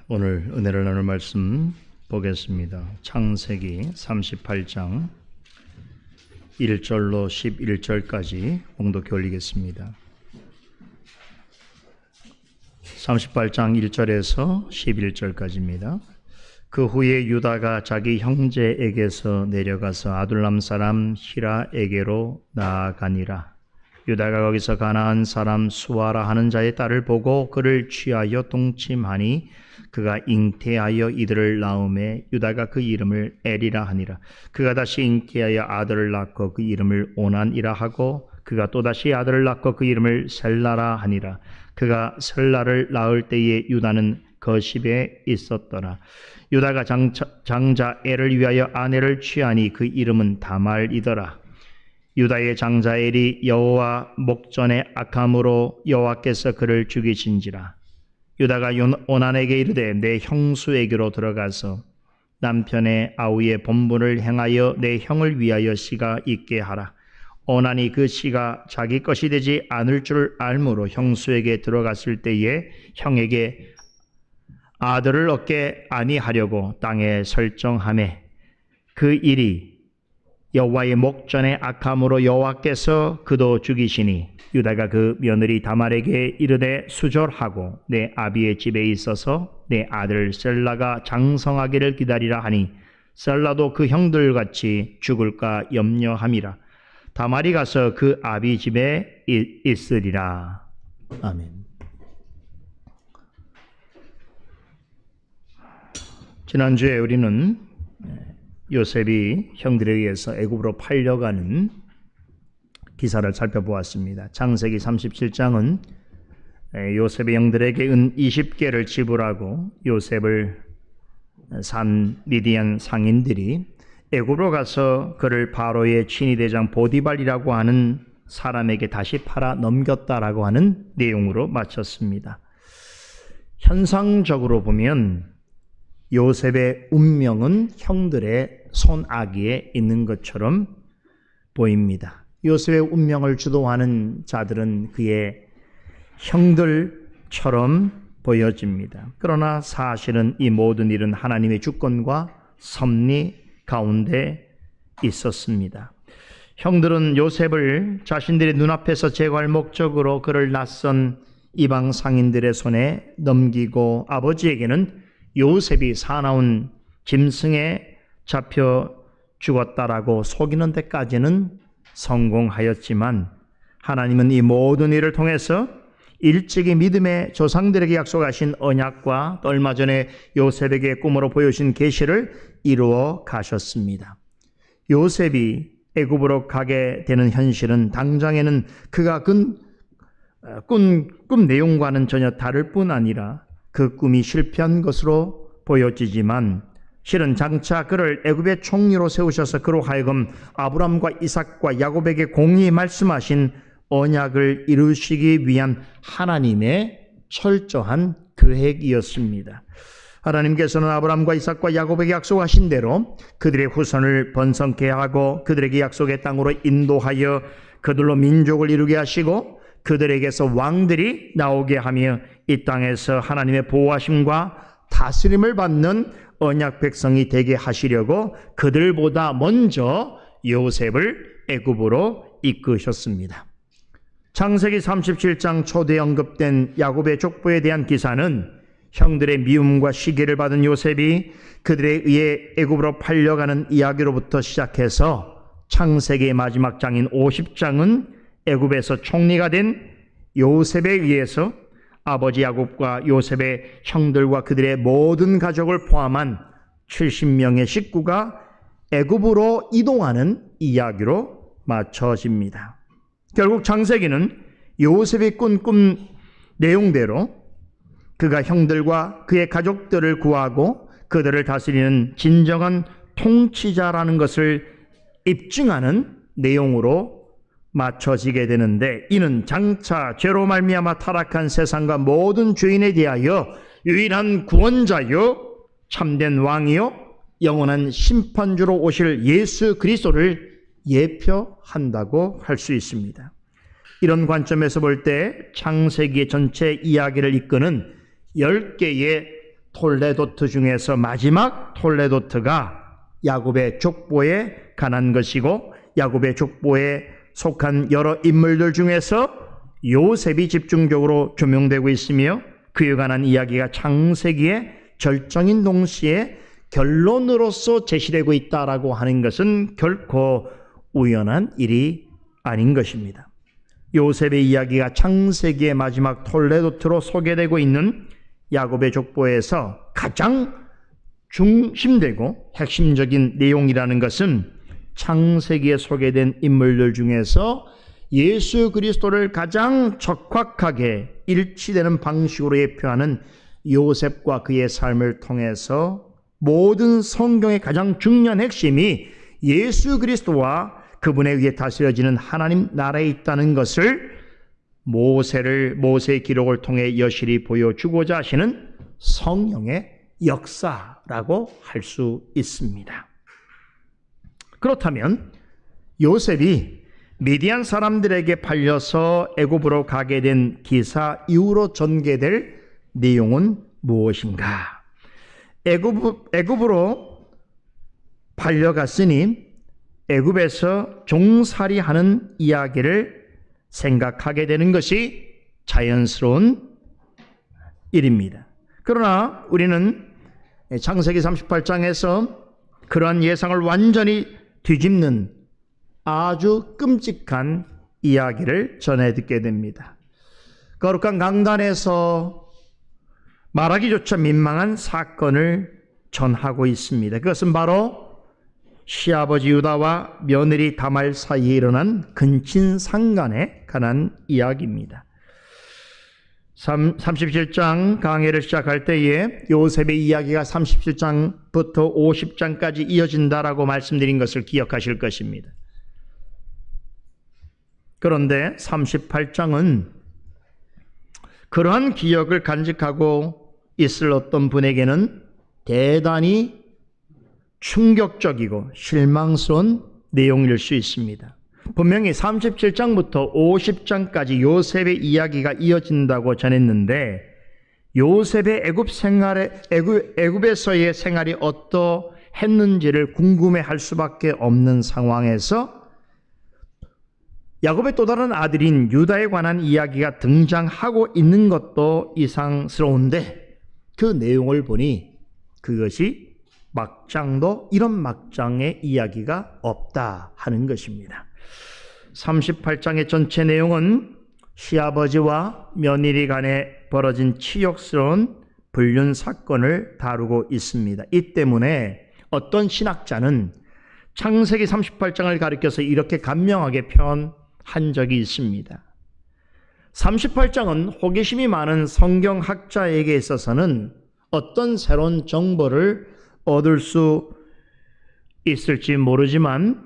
오늘 은혜를 나눌 말씀 보겠습니다. 창세기 38장 1절로 11절까지 봉독해 올리겠습니다. 38장 1절에서 11절까지입니다. 그 후에 유다가 자기 형제에게서 내려가서 아둘람 사람 히라에게로 나아가니라. 유다가 거기서 가나안 사람 수아라 하는 자의 딸을 보고 그를 취하여 동침하니 그가 잉태하여 이들을 낳음에 유다가 그 이름을 엘이라 하니라. 그가 다시 잉태하여 아들을 낳고 그 이름을 오난이라 하고 그가 또다시 아들을 낳고 그 이름을 셀라라 하니라. 그가 셀라를 낳을 때에 유다는 거십에 있었더라. 유다가 장자 엘을 위하여 아내를 취하니 그 이름은 다말이더라. 유다의 장자 엘이 여호와 목전에 악함으로 여호와께서 그를 죽이신지라. 유다가 오난에게 이르되 내 형수에게로 들어가서 남편의 아우의 본분을 행하여 내 형을 위하여 씨가 있게 하라. 오난이 그 씨가 자기 것이 되지 않을 줄 알므로 형수에게 들어갔을 때에 형에게 아들을 얻게 아니하려고 땅에 설정하매 그 일이 여호와의 목전에 악함으로 여호와께서 그도 죽이시니 유다가 그 며느리 다말에게 이르되 수절하고 내 아비의 집에 있어서 내 아들 셀라가 장성하기를 기다리라 하니 셀라도 그 형들같이 죽을까 염려함이라. 다말이 가서 그 아비 집에 있으리라. 아멘. 지난주에 우리는 요셉이 형들에 의해서 애굽으로 팔려가는 기사를 살펴보았습니다. 창세기 37장은 요셉의 형들에게 은 20개를 지불하고 요셉을 산 미디안 상인들이 애굽으로 가서 그를 바로의 친위대장 보디발이라고 하는 사람에게 다시 팔아 넘겼다라고 하는 내용으로 마쳤습니다. 현상적으로 보면 요셉의 운명은 형들의 손아귀에 있는 것처럼 보입니다. 요셉의 운명을 주도하는 자들은 그의 형들처럼 보여집니다. 그러나 사실은 이 모든 일은 하나님의 주권과 섭리 가운데 있었습니다. 형들은 요셉을 자신들의 눈앞에서 제거할 목적으로 그를 낯선 이방 상인들의 손에 넘기고 아버지에게는 요셉이 사나운 짐승에 잡혀 죽었다라고 속이는 데까지는 성공하였지만 하나님은 이 모든 일을 통해서 일찍이 믿음의 조상들에게 약속하신 언약과 얼마 전에 요셉에게 꿈으로 보여주신 계시를 이루어 가셨습니다. 요셉이 애굽으로 가게 되는 현실은 당장에는 그가 꿈 내용과는 전혀 다를 뿐 아니라 그 꿈이 실패한 것으로 보여지지만 실은 장차 그를 애굽의 총리로 세우셔서 그로 하여금 아브람과 이삭과 야곱에게 공히 말씀하신 언약을 이루시기 위한 하나님의 철저한 계획이었습니다. 하나님께서는 아브람과 이삭과 야곱에게 약속하신 대로 그들의 후손을 번성케 하고 그들에게 약속의 땅으로 인도하여 그들로 민족을 이루게 하시고 그들에게서 왕들이 나오게 하며 이 땅에서 하나님의 보호하심과 다스림을 받는 언약 백성이 되게 하시려고 그들보다 먼저 요셉을 애굽으로 이끄셨습니다. 창세기 37장 초대에 언급된 야곱의 족보에 대한 기사는 형들의 미움과 시기를 받은 요셉이 그들에 의해 애굽으로 팔려가는 이야기로부터 시작해서 창세기의 마지막 장인 50장은 애굽에서 총리가 된 요셉에 의해서 아버지 야곱과 요셉의 형들과 그들의 모든 가족을 포함한 70명의 식구가 애굽으로 이동하는 이야기로 맞춰집니다. 결국 창세기는 요셉이 꾼 꿈 내용대로 그가 형들과 그의 가족들을 구하고 그들을 다스리는 진정한 통치자라는 것을 입증하는 내용으로 맞춰지게 되는데 이는 장차 죄로 말미암아 타락한 세상과 모든 죄인에 대하여 유일한 구원자요 참된 왕이요 영원한 심판주로 오실 예수 그리스도를 예표한다고 할 수 있습니다. 이런 관점에서 볼 때 창세기의 전체 이야기를 이끄는 10개의 톨레도트 중에서 마지막 톨레도트가 야곱의 족보에 관한 것이고, 야곱의 족보에 속한 여러 인물들 중에서 요셉이 집중적으로 조명되고 있으며, 그에 관한 이야기가 창세기의 절정인 동시에 결론으로서 제시되고 있다라고 하는 것은 결코 우연한 일이 아닌 것입니다. 요셉의 이야기가 창세기의 마지막 톨레도트로 소개되고 있는 야곱의 족보에서 가장 중심되고 핵심적인 내용이라는 것은 창세기에 소개된 인물들 중에서 예수 그리스도를 가장 적확하게 일치되는 방식으로 예표하는 요셉과 그의 삶을 통해서 모든 성경의 가장 중요한 핵심이 예수 그리스도와 그분에 의해 다스려지는 하나님 나라에 있다는 것을 모세의 기록을 통해 여실히 보여주고자 하시는 성령의 역사라고 할 수 있습니다. 그렇다면 요셉이 미디안 사람들에게 팔려서 애굽으로 가게 된 기사 이후로 전개될 내용은 무엇인가? 애굽으로 팔려갔으니 애굽에서 종살이하는 이야기를 생각하게 되는 것이 자연스러운 일입니다. 그러나 우리는 창세기 38장에서 그러한 예상을 완전히 뒤집는 아주 끔찍한 이야기를 전해 듣게 됩니다. 거룩한 강단에서 말하기조차 민망한 사건을 전하고 있습니다. 그것은 바로 시아버지 유다와 며느리 다말 사이에 일어난 근친상간에 관한 이야기입니다. 37장 강해를 시작할 때에 요셉의 이야기가 37장부터 50장까지 이어진다라고 말씀드린 것을 기억하실 것입니다. 그런데 38장은 그러한 기억을 간직하고 있을 어떤 분에게는 대단히 충격적이고 실망스러운 내용일 수 있습니다. 분명히 37장부터 50장까지 요셉의 이야기가 이어진다고 전했는데, 요셉의 애굽에서의 생활이 어떠했는지를 궁금해할 수밖에 없는 상황에서 야곱의 또 다른 아들인 유다에 관한 이야기가 등장하고 있는 것도 이상스러운데, 그 내용을 보니 그것이 막장도 이런 막장의 이야기가 없다 하는 것입니다. 38장의 전체 내용은 시아버지와 며느리 간에 벌어진 치욕스러운 불륜 사건을 다루고 있습니다. 이 때문에 어떤 신학자는 창세기 38장을 가리켜서 이렇게 간명하게 표현한 적이 있습니다. 38장은 호기심이 많은 성경학자에게 있어서는 어떤 새로운 정보를 얻을 수 있을지 모르지만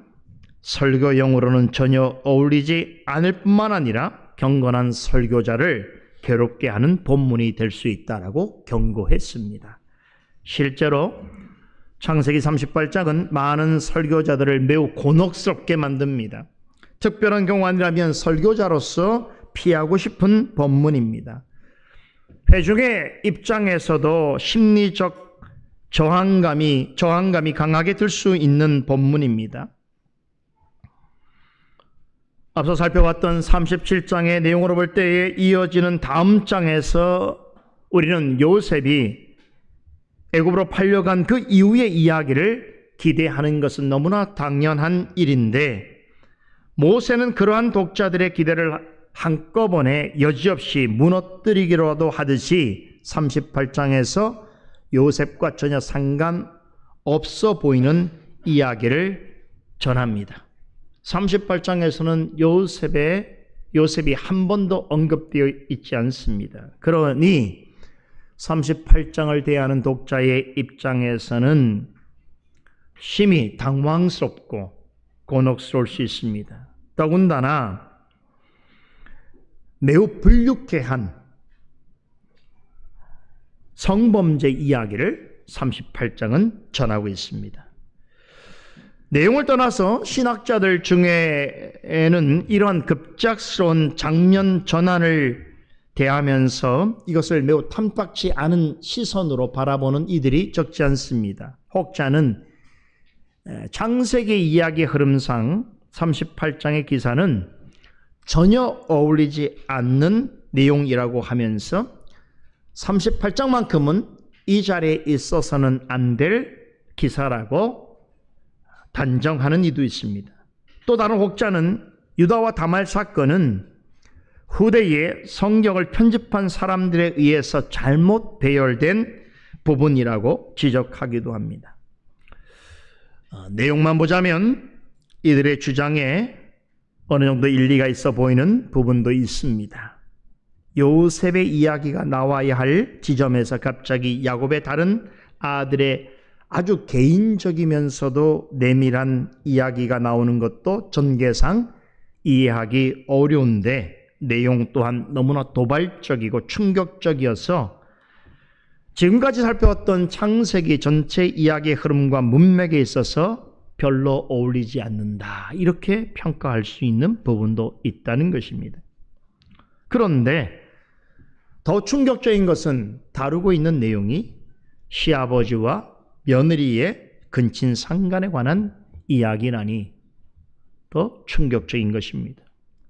설교용으로는 전혀 어울리지 않을 뿐만 아니라 경건한 설교자를 괴롭게 하는 본문이 될 수 있다라고 경고했습니다. 실제로 창세기 38장은 많은 설교자들을 매우 곤혹스럽게 만듭니다. 특별한 경우 아니라면 설교자로서 피하고 싶은 본문입니다. 회중의 입장에서도 심리적 저항감이 강하게 들 수 있는 본문입니다. 앞서 살펴봤던 37장의 내용으로 볼 때에 이어지는 다음 장에서 우리는 요셉이 애굽으로 팔려간 그 이후의 이야기를 기대하는 것은 너무나 당연한 일인데, 모세는 그러한 독자들의 기대를 한꺼번에 여지없이 무너뜨리기라도 하듯이 38장에서 요셉과 전혀 상관없어 보이는 이야기를 전합니다. 38장에서는 요셉이 한 번도 언급되어 있지 않습니다. 그러니 38장을 대하는 독자의 입장에서는 심히 당황스럽고 곤혹스러울 수 있습니다. 더군다나 매우 불쾌한 성범죄 이야기를 38장은 전하고 있습니다. 내용을 떠나서 신학자들 중에는 이러한 급작스러운 장면 전환을 대하면서 이것을 매우 탐탁치 않은 시선으로 바라보는 이들이 적지 않습니다. 혹자는 창세기 이야기 흐름상 38장의 기사는 전혀 어울리지 않는 내용이라고 하면서 38장만큼은 이 자리에 있어서는 안 될 기사라고 단정하는 이도 있습니다. 또 다른 혹자는 유다와 다말 사건은 후대에 성경을 편집한 사람들에 의해서 잘못 배열된 부분이라고 지적하기도 합니다. 내용만 보자면 이들의 주장에 어느 정도 일리가 있어 보이는 부분도 있습니다. 요셉의 이야기가 나와야 할 지점에서 갑자기 야곱의 다른 아들의 아주 개인적이면서도 내밀한 이야기가 나오는 것도 전개상 이해하기 어려운데 내용 또한 너무나 도발적이고 충격적이어서 지금까지 살펴왔던 창세기 전체 이야기의 흐름과 문맥에 있어서 별로 어울리지 않는다, 이렇게 평가할 수 있는 부분도 있다는 것입니다. 그런데 더 충격적인 것은 다루고 있는 내용이 시아버지와 며느리의 근친상간에 관한 이야기라니 더 충격적인 것입니다.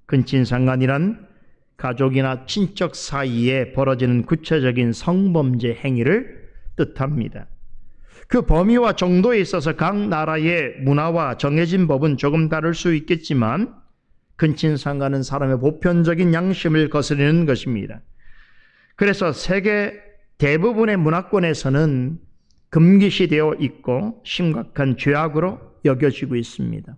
근친상간이란 가족이나 친척 사이에 벌어지는 구체적인 성범죄 행위를 뜻합니다. 그 범위와 정도에 있어서 각 나라의 문화와 정해진 법은 조금 다를 수 있겠지만 근친상간은 사람의 보편적인 양심을 거스르는 것입니다. 그래서 세계 대부분의 문화권에서는 금기시되어 있고 심각한 죄악으로 여겨지고 있습니다.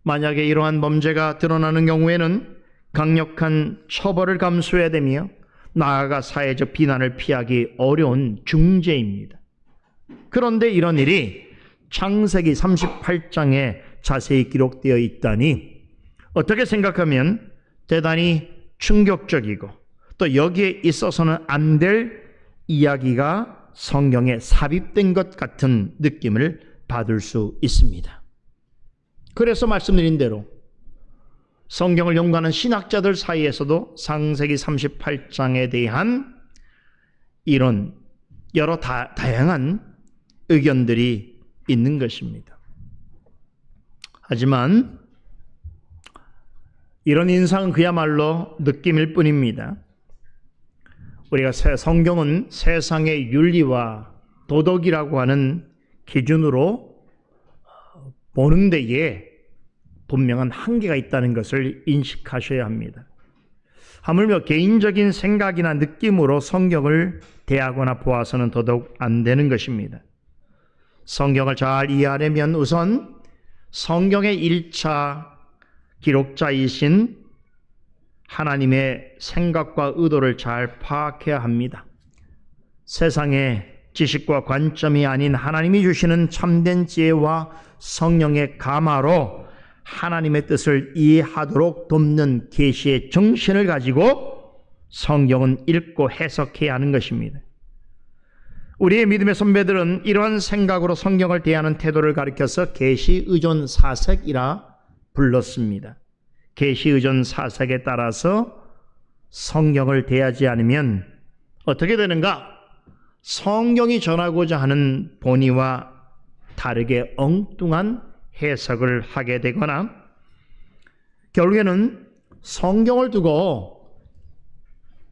만약에 이러한 범죄가 드러나는 경우에는 강력한 처벌을 감수해야 되며 나아가 사회적 비난을 피하기 어려운 중죄입니다. 그런데 이런 일이 창세기 38장에 자세히 기록되어 있다니 어떻게 생각하면 대단히 충격적이고 또 여기에 있어서는 안 될 이야기가 성경에 삽입된 것 같은 느낌을 받을 수 있습니다. 그래서 말씀드린 대로 성경을 연구하는 신학자들 사이에서도 창세기 38장에 대한 이런 여러 다양한 의견들이 있는 것입니다. 하지만 이런 인상은 그야말로 느낌일 뿐입니다. 우리가 성경은 세상의 윤리와 도덕이라고 하는 기준으로 보는 데에 분명한 한계가 있다는 것을 인식하셔야 합니다. 하물며 개인적인 생각이나 느낌으로 성경을 대하거나 보아서는 더더욱 안 되는 것입니다. 성경을 잘 이해하려면 우선 성경의 1차 기록자이신 하나님의 생각과 의도를 잘 파악해야 합니다. 세상의 지식과 관점이 아닌 하나님이 주시는 참된 지혜와 성령의 감화로 하나님의 뜻을 이해하도록 돕는 계시의 정신을 가지고 성경은 읽고 해석해야 하는 것입니다. 우리의 믿음의 선배들은 이러한 생각으로 성경을 대하는 태도를 가리켜서 계시 의존 사색이라 불렀습니다. 계시 의존 사색에 따라서 성경을 대하지 않으면 어떻게 되는가? 성경이 전하고자 하는 본의와 다르게 엉뚱한 해석을 하게 되거나 결국에는 성경을 두고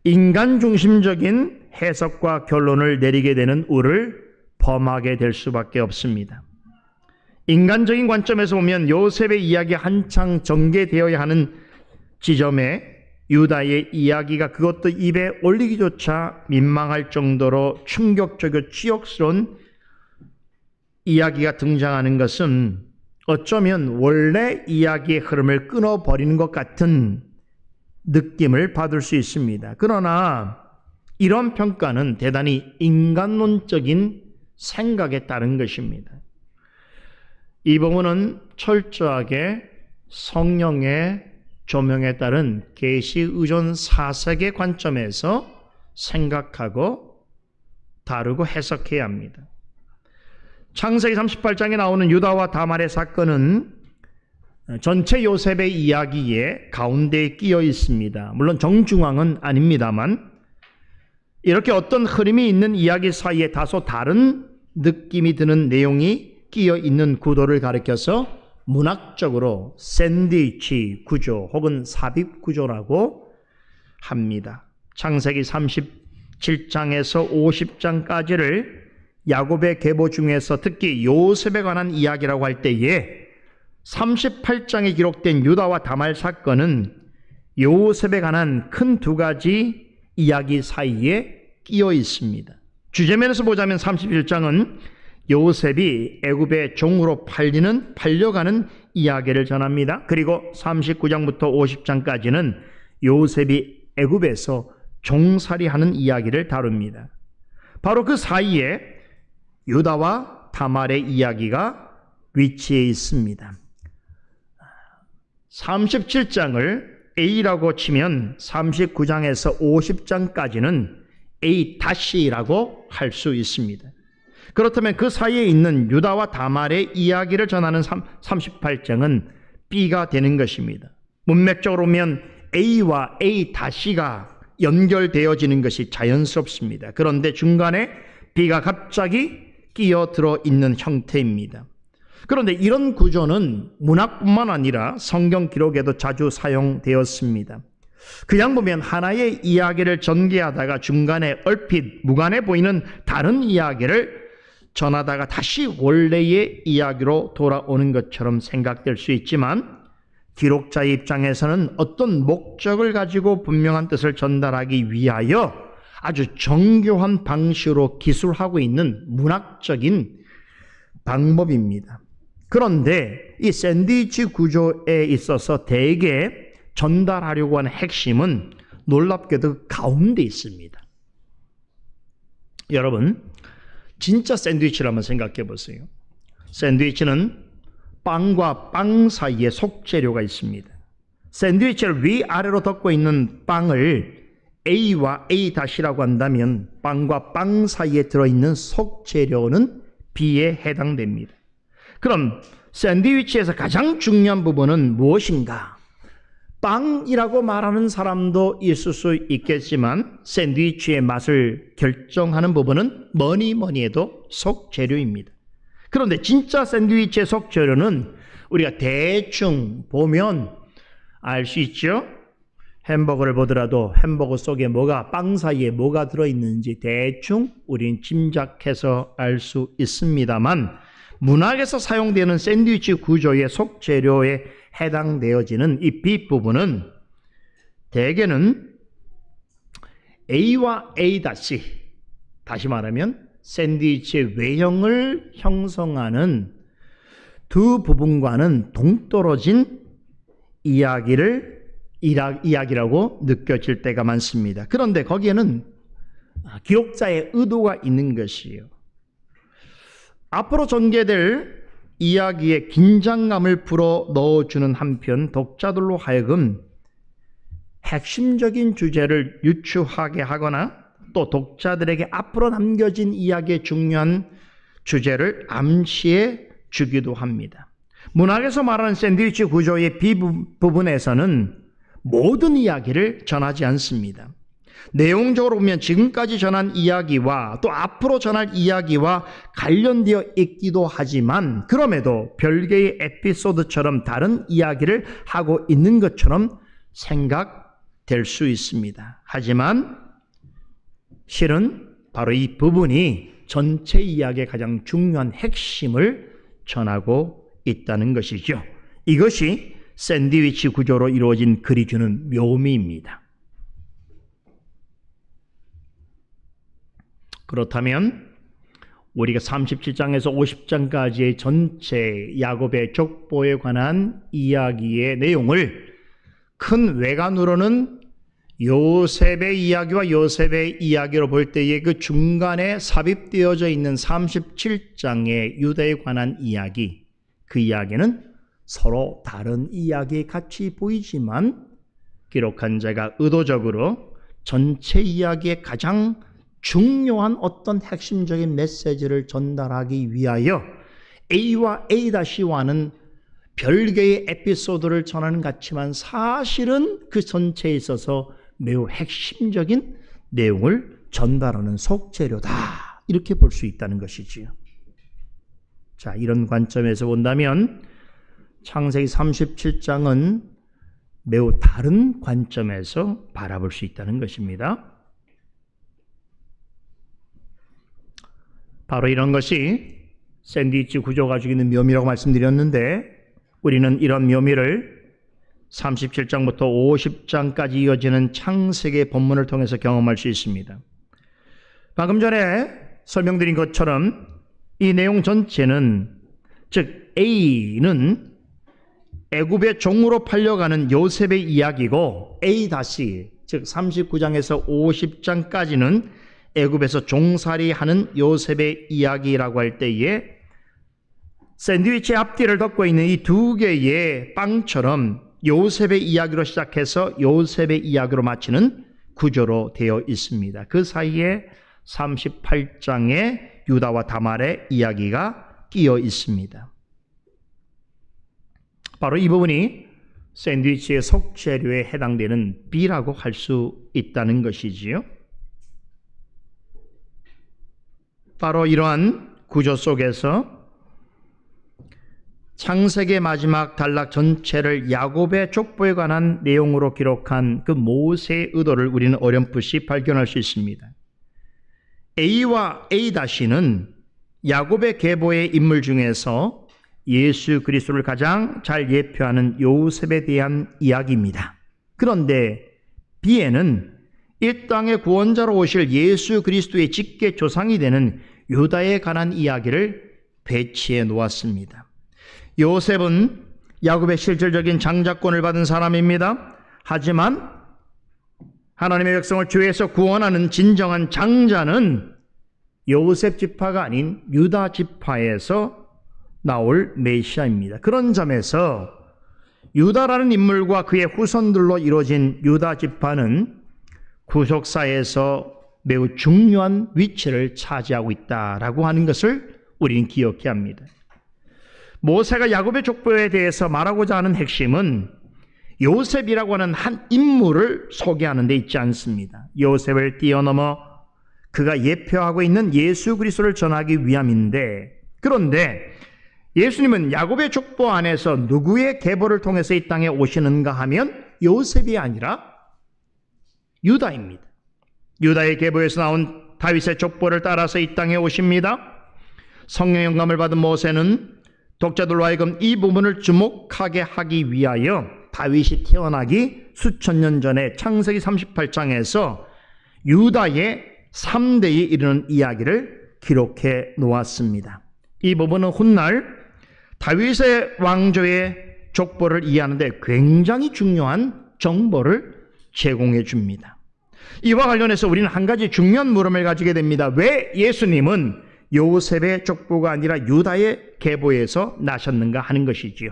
인간 중심적인 해석과 결론을 내리게 되는 우를 범하게 될 수밖에 없습니다. 인간적인 관점에서 보면 요셉의 이야기 한창 전개되어야 하는 지점에 유다의 이야기가 그것도 입에 올리기조차 민망할 정도로 충격적이고 치욕스러운 이야기가 등장하는 것은 어쩌면 원래 이야기의 흐름을 끊어버리는 것 같은 느낌을 받을 수 있습니다. 그러나 이런 평가는 대단히 인간론적인 생각에 따른 것입니다. 이 부분은 철저하게 성령의 조명에 따른 계시 의존 사색의 관점에서 생각하고 다루고 해석해야 합니다. 창세기 38장에 나오는 유다와 다말의 사건은 전체 요셉의 이야기에 가운데에 끼어 있습니다. 물론 정중앙은 아닙니다만 이렇게 어떤 흐름이 있는 이야기 사이에 다소 다른 느낌이 드는 내용이 끼어 있는 구도를 가리켜서 문학적으로 샌드위치 구조 혹은 삽입 구조라고 합니다. 창세기 37장에서 50장까지를 야곱의 계보 중에서 특히 요셉에 관한 이야기라고 할 때에 38장에 기록된 유다와 다말 사건은 요셉에 관한 큰 두 가지 이야기 사이에 끼어 있습니다. 주제면에서 보자면 31장은 요셉이 애굽의 종으로 팔려가는 이야기를 전합니다. 그리고 39장부터 50장까지는 요셉이 애굽에서 종살이하는 이야기를 다룹니다. 바로 그 사이에 유다와 다말의 이야기가 위치해 있습니다. 37장을 A라고 치면 39장에서 50장까지는 A-라고 할 수 있습니다. 그렇다면 그 사이에 있는 유다와 다말의 이야기를 전하는 38장은 B가 되는 것입니다. 문맥적으로 보면 A와 A-가 연결되어지는 것이 자연스럽습니다. 그런데 중간에 B가 갑자기 끼어들어 있는 형태입니다. 그런데 이런 구조는 문학뿐만 아니라 성경 기록에도 자주 사용되었습니다. 그냥 보면 하나의 이야기를 전개하다가 중간에 얼핏 무관해 보이는 다른 이야기를 전하다가 다시 원래의 이야기로 돌아오는 것처럼 생각될 수 있지만 기록자의 입장에서는 어떤 목적을 가지고 분명한 뜻을 전달하기 위하여 아주 정교한 방식으로 기술하고 있는 문학적인 방법입니다. 그런데 이 샌드위치 구조에 있어서 대개 전달하려고 하는 핵심은 놀랍게도 가운데 있습니다. 여러분, 진짜 샌드위치를 한번 생각해 보세요. 샌드위치는 빵과 빵 사이에 속재료가 있습니다. 샌드위치를 위아래로 덮고 있는 빵을 A와 A-라고 한다면 빵과 빵 사이에 들어있는 속재료는 B에 해당됩니다. 그럼 샌드위치에서 가장 중요한 부분은 무엇인가? 빵이라고 말하는 사람도 있을 수 있겠지만 샌드위치의 맛을 결정하는 부분은 뭐니 해도 속재료입니다. 그런데 진짜 샌드위치의 속재료는 우리가 대충 보면 알 수 있죠? 햄버거를 보더라도 햄버거 속에 빵 사이에 뭐가 들어있는지 대충 우리는 짐작해서 알 수 있습니다만 문학에서 사용되는 샌드위치 구조의 속재료에 해당되어지는 이 뒷부분은 대개는 A와 A-, 다시 말하면 샌드위치의 외형을 형성하는 두 부분과는 동떨어진 이야기라고 느껴질 때가 많습니다. 그런데 거기에는 기록자의 의도가 있는 것이에요. 앞으로 전개될 이야기에 긴장감을 불어 넣어주는 한편 독자들로 하여금 핵심적인 주제를 유추하게 하거나 또 독자들에게 앞으로 남겨진 이야기의 중요한 주제를 암시해 주기도 합니다. 문학에서 말하는 샌드위치 구조의 부분에서는 모든 이야기를 전하지 않습니다. 내용적으로 보면 지금까지 전한 이야기와 또 앞으로 전할 이야기와 관련되어 있기도 하지만 그럼에도 별개의 에피소드처럼 다른 이야기를 하고 있는 것처럼 생각될 수 있습니다. 하지만 실은 바로 이 부분이 전체 이야기의 가장 중요한 핵심을 전하고 있다는 것이죠. 이것이 샌드위치 구조로 이루어진 글이 주는 묘미입니다. 그렇다면 우리가 37장에서 50장까지의 전체 야곱의 족보에 관한 이야기의 내용을 큰 외관으로는 요셉의 이야기와 요셉의 이야기로 볼 때에 그 중간에 삽입되어져 있는 37장의 유다에 관한 이야기, 그 이야기는 서로 다른 이야기 같이 보이지만 기록한 자가 의도적으로 전체 이야기의 가장 중요한 어떤 핵심적인 메시지를 전달하기 위하여 A와 A-와는 별개의 에피소드를 전하는 것 같지만 사실은 그 전체에 있어서 매우 핵심적인 내용을 전달하는 속재료다. 이렇게 볼 수 있다는 것이지요. 자, 이런 관점에서 본다면 창세기 37장은 매우 다른 관점에서 바라볼 수 있다는 것입니다. 바로 이런 것이 샌드위치 구조가 가지고 있는 묘미라고 말씀드렸는데 우리는 이런 묘미를 37장부터 50장까지 이어지는 창세기 본문을 통해서 경험할 수 있습니다. 방금 전에 설명드린 것처럼 이 내용 전체는, 즉 A는 애굽의 종으로 팔려가는 요셉의 이야기고 A-, 즉 39장에서 50장까지는 애굽에서 종살이하는 요셉의 이야기라고 할 때에 샌드위치 앞뒤를 덮고 있는 이 두 개의 빵처럼 요셉의 이야기로 시작해서 요셉의 이야기로 마치는 구조로 되어 있습니다. 그 사이에 38장에 유다와 다말의 이야기가 끼어 있습니다. 바로 이 부분이 샌드위치의 속재료에 해당되는 B라고 할 수 있다는 것이지요. 바로 이러한 구조 속에서 창세기의 마지막 단락 전체를 야곱의 족보에 관한 내용으로 기록한 그 모세의 의도를 우리는 어렴풋이 발견할 수 있습니다. A와 A-는 야곱의 계보의 인물 중에서 예수 그리스도를 가장 잘 예표하는 요셉에 대한 이야기입니다. 그런데 B에는 이 땅의 구원자로 오실 예수 그리스도의 직계 조상이 되는 유다에 관한 이야기를 배치해 놓았습니다. 요셉은 야곱의 실질적인 장자권을 받은 사람입니다. 하지만 하나님의 백성을 죄에서 구원하는 진정한 장자는 요셉 지파가 아닌 유다 지파에서 나올 메시아입니다. 그런 점에서 유다라는 인물과 그의 후손들로 이루어진 유다 지파는 구속사에서 매우 중요한 위치를 차지하고 있다라고 하는 것을 우리는 기억해야 합니다. 모세가 야곱의 족보에 대해서 말하고자 하는 핵심은 요셉이라고 하는 한 인물을 소개하는 데 있지 않습니다. 요셉을 뛰어넘어 그가 예표하고 있는 예수 그리스도를 전하기 위함인데, 그런데 예수님은 야곱의 족보 안에서 누구의 계보를 통해서 이 땅에 오시는가 하면 요셉이 아니라 유다입니다. 유다의 계보에서 나온 다윗의 족보를 따라서 이 땅에 오십니다. 성령 영감을 받은 모세는 독자들로 하여금 이 부분을 주목하게 하기 위하여 다윗이 태어나기 수천 년 전에 창세기 38장에서 유다의 3대에 이르는 이야기를 기록해 놓았습니다. 이 부분은 훗날 다윗의 왕조의 족보를 이해하는 데 굉장히 중요한 정보를 제공해 줍니다. 이와 관련해서 우리는 한 가지 중요한 물음을 가지게 됩니다. 왜 예수님은 요셉의 족보가 아니라 유다의 계보에서 나셨는가 하는 것이지요.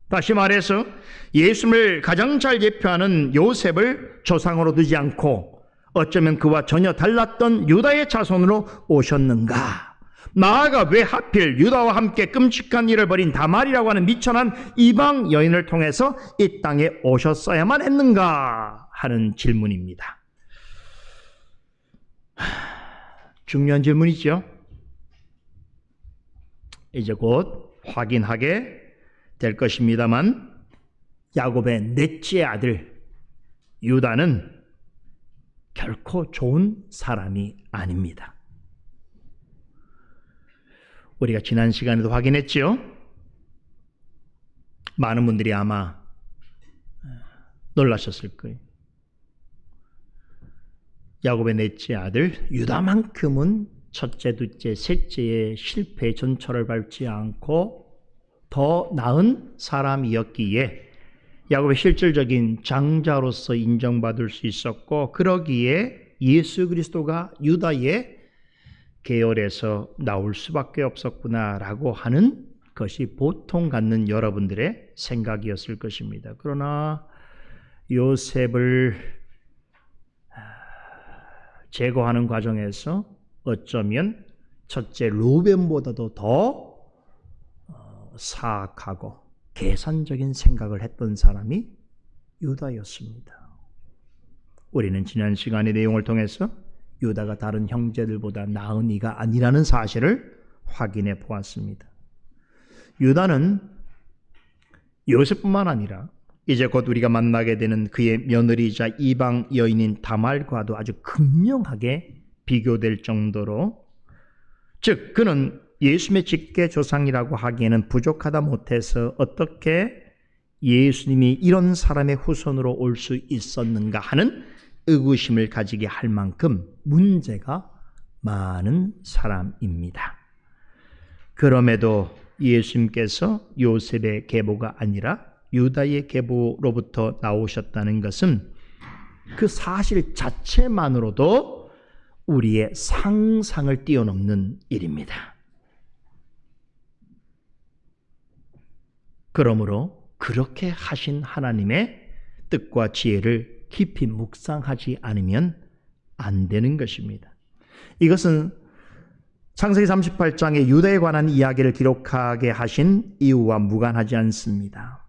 다시 말해서 예수님을 가장 잘 예표하는 요셉을 조상으로 두지 않고 어쩌면 그와 전혀 달랐던 유다의 자손으로 오셨는가? 나아가 왜 하필 유다와 함께 끔찍한 일을 벌인 다말이라고 하는 미천한 이방 여인을 통해서 이 땅에 오셨어야만 했는가 하는 질문입니다. 중요한 질문이죠. 이제 곧 확인하게 될 것입니다만 야곱의 넷째 아들 유다는 결코 좋은 사람이 아닙니다. 우리가 지난 시간에도 확인했지요. 많은 분들이 아마 놀라셨을 거예요. 야곱의 넷째 아들 유다만큼은 첫째, 둘째, 셋째의 실패의 전철을 밟지 않고 더 나은 사람이었기에 야곱의 실질적인 장자로서 인정받을 수 있었고, 그러기에 예수 그리스도가 유다의 계열에서 나올 수밖에 없었구나라고 하는 것이 보통 갖는 여러분들의 생각이었을 것입니다. 그러나 요셉을 제거하는 과정에서 어쩌면 첫째 루벤보다도 더 사악하고 계산적인 생각을 했던 사람이 유다였습니다. 우리는 지난 시간의 내용을 통해서 유다가 다른 형제들보다 나은 이가 아니라는 사실을 확인해 보았습니다. 유다는 요셉뿐만 아니라 이제 곧 우리가 만나게 되는 그의 며느리이자 이방 여인인 다말과도 아주 극명하게 비교될 정도로, 즉 그는 예수님의 직계 조상이라고 하기에는 부족하다 못해서 어떻게 예수님이 이런 사람의 후손으로 올 수 있었는가 하는 의구심을 가지게 할 만큼 문제가 많은 사람입니다. 그럼에도 예수님께서 요셉의 계보가 아니라 유다의 계보로부터 나오셨다는 것은 그 사실 자체만으로도 우리의 상상을 뛰어넘는 일입니다. 그러므로 그렇게 하신 하나님의 뜻과 지혜를 깊이 묵상하지 않으면 안 되는 것입니다. 이것은 창세기 38장에 유다에 관한 이야기를 기록하게 하신 이유와 무관하지 않습니다.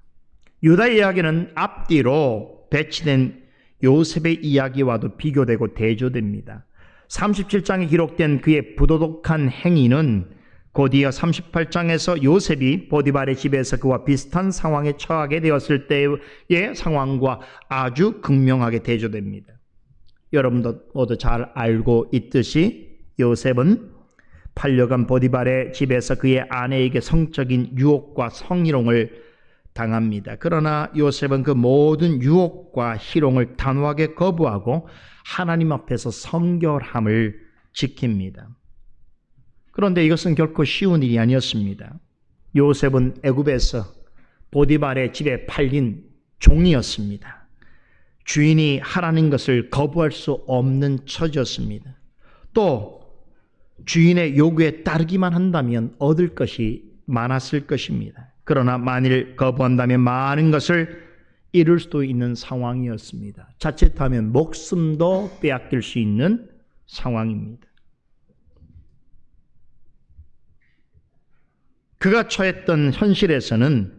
유다의 이야기는 앞뒤로 배치된 요셉의 이야기와도 비교되고 대조됩니다. 37장에 기록된 그의 부도덕한 행위는 곧이어 38장에서 요셉이 보디발의 집에서 그와 비슷한 상황에 처하게 되었을 때의 상황과 아주 극명하게 대조됩니다. 여러분도 모두 잘 알고 있듯이 요셉은 팔려간 보디발의 집에서 그의 아내에게 성적인 유혹과 성희롱을 당합니다. 그러나 요셉은 그 모든 유혹과 희롱을 단호하게 거부하고 하나님 앞에서 성결함을 지킵니다. 그런데 이것은 결코 쉬운 일이 아니었습니다. 요셉은 애굽에서 보디발의 집에 팔린 종이었습니다. 주인이 하라는 것을 거부할 수 없는 처지였습니다. 또 주인의 요구에 따르기만 한다면 얻을 것이 많았을 것입니다. 그러나 만일 거부한다면 많은 것을 잃을 수도 있는 상황이었습니다. 자칫하면 목숨도 빼앗길 수 있는 상황입니다. 그가 처했던 현실에서는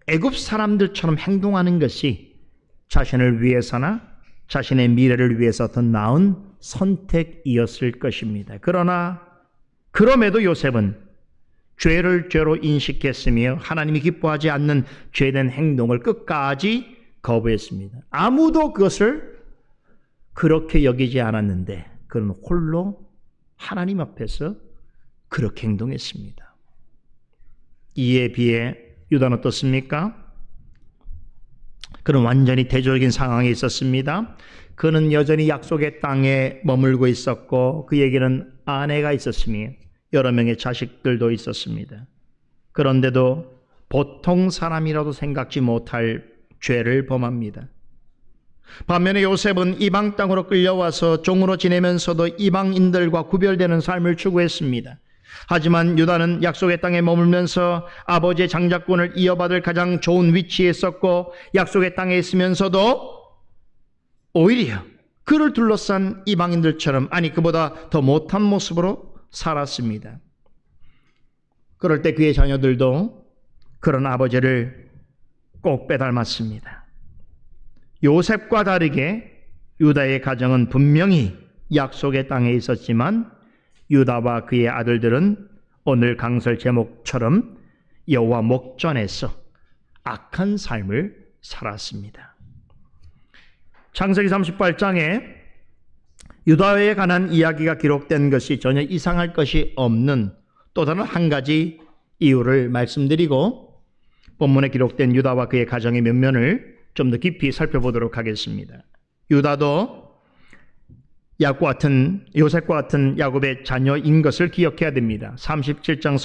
애굽 사람들처럼 행동하는 것이 자신을 위해서나 자신의 미래를 위해서 더 나은 선택이었을 것입니다. 그러나 그럼에도 요셉은 죄를 죄로 인식했으며 하나님이 기뻐하지 않는 죄된 행동을 끝까지 거부했습니다. 아무도 그것을 그렇게 여기지 않았는데 그는 홀로 하나님 앞에서 그렇게 행동했습니다. 이에 비해 유다는 어떻습니까? 그는 완전히 대조적인 상황에 있었습니다. 그는 여전히 약속의 땅에 머물고 있었고 그에게는 아내가 있었으며 여러 명의 자식들도 있었습니다. 그런데도 보통 사람이라도 생각지 못할 죄를 범합니다. 반면에 요셉은 이방 땅으로 끌려와서 종으로 지내면서도 이방인들과 구별되는 삶을 추구했습니다. 하지만 유다는 약속의 땅에 머물면서 아버지의 장자권을 이어받을 가장 좋은 위치에 있었고 약속의 땅에 있으면서도 오히려 그를 둘러싼 이방인들처럼, 아니 그보다 더 못한 모습으로 살았습니다. 그럴 때 그의 자녀들도 그런 아버지를 꼭 빼닮았습니다. 요셉과 다르게 유다의 가정은 분명히 약속의 땅에 있었지만 유다와 그의 아들들은 오늘 강설 제목처럼 여호와 목전에서 악한 삶을 살았습니다. 창세기 38장에 유다에 관한 이야기가 기록된 것이 전혀 이상할 것이 없는 또 다른 한 가지 이유를 말씀드리고 본문에 기록된 유다와 그의 가정의 면면을 좀 더 깊이 살펴보도록 하겠습니다. 유다도 요셉과 같은 야곱의 자녀인 것을 기억해야 됩니다. 37장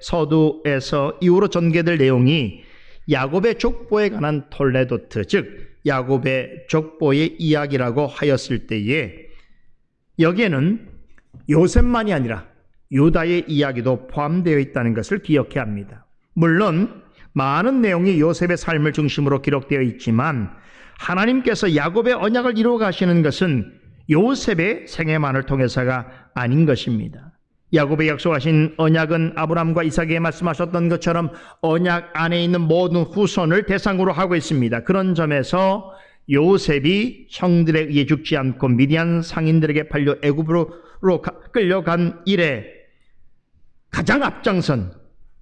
서두에서 이후로 전개될 내용이 야곱의 족보에 관한 톨레도트, 즉 야곱의 족보의 이야기라고 하였을 때에 여기에는 요셉만이 아니라 유다의 이야기도 포함되어 있다는 것을 기억해야 합니다. 물론 많은 내용이 요셉의 삶을 중심으로 기록되어 있지만 하나님께서 야곱의 언약을 이루어 가시는 것은 요셉의 생애만을 통해서가 아닌 것입니다. 야곱에 약속하신 언약은 아브라함과 이삭에게 말씀하셨던 것처럼 언약 안에 있는 모든 후손을 대상으로 하고 있습니다. 그런 점에서 요셉이 형들에 의해 죽지 않고 미디안 상인들에게 팔려 애굽으로 끌려간 일에 가장 앞장선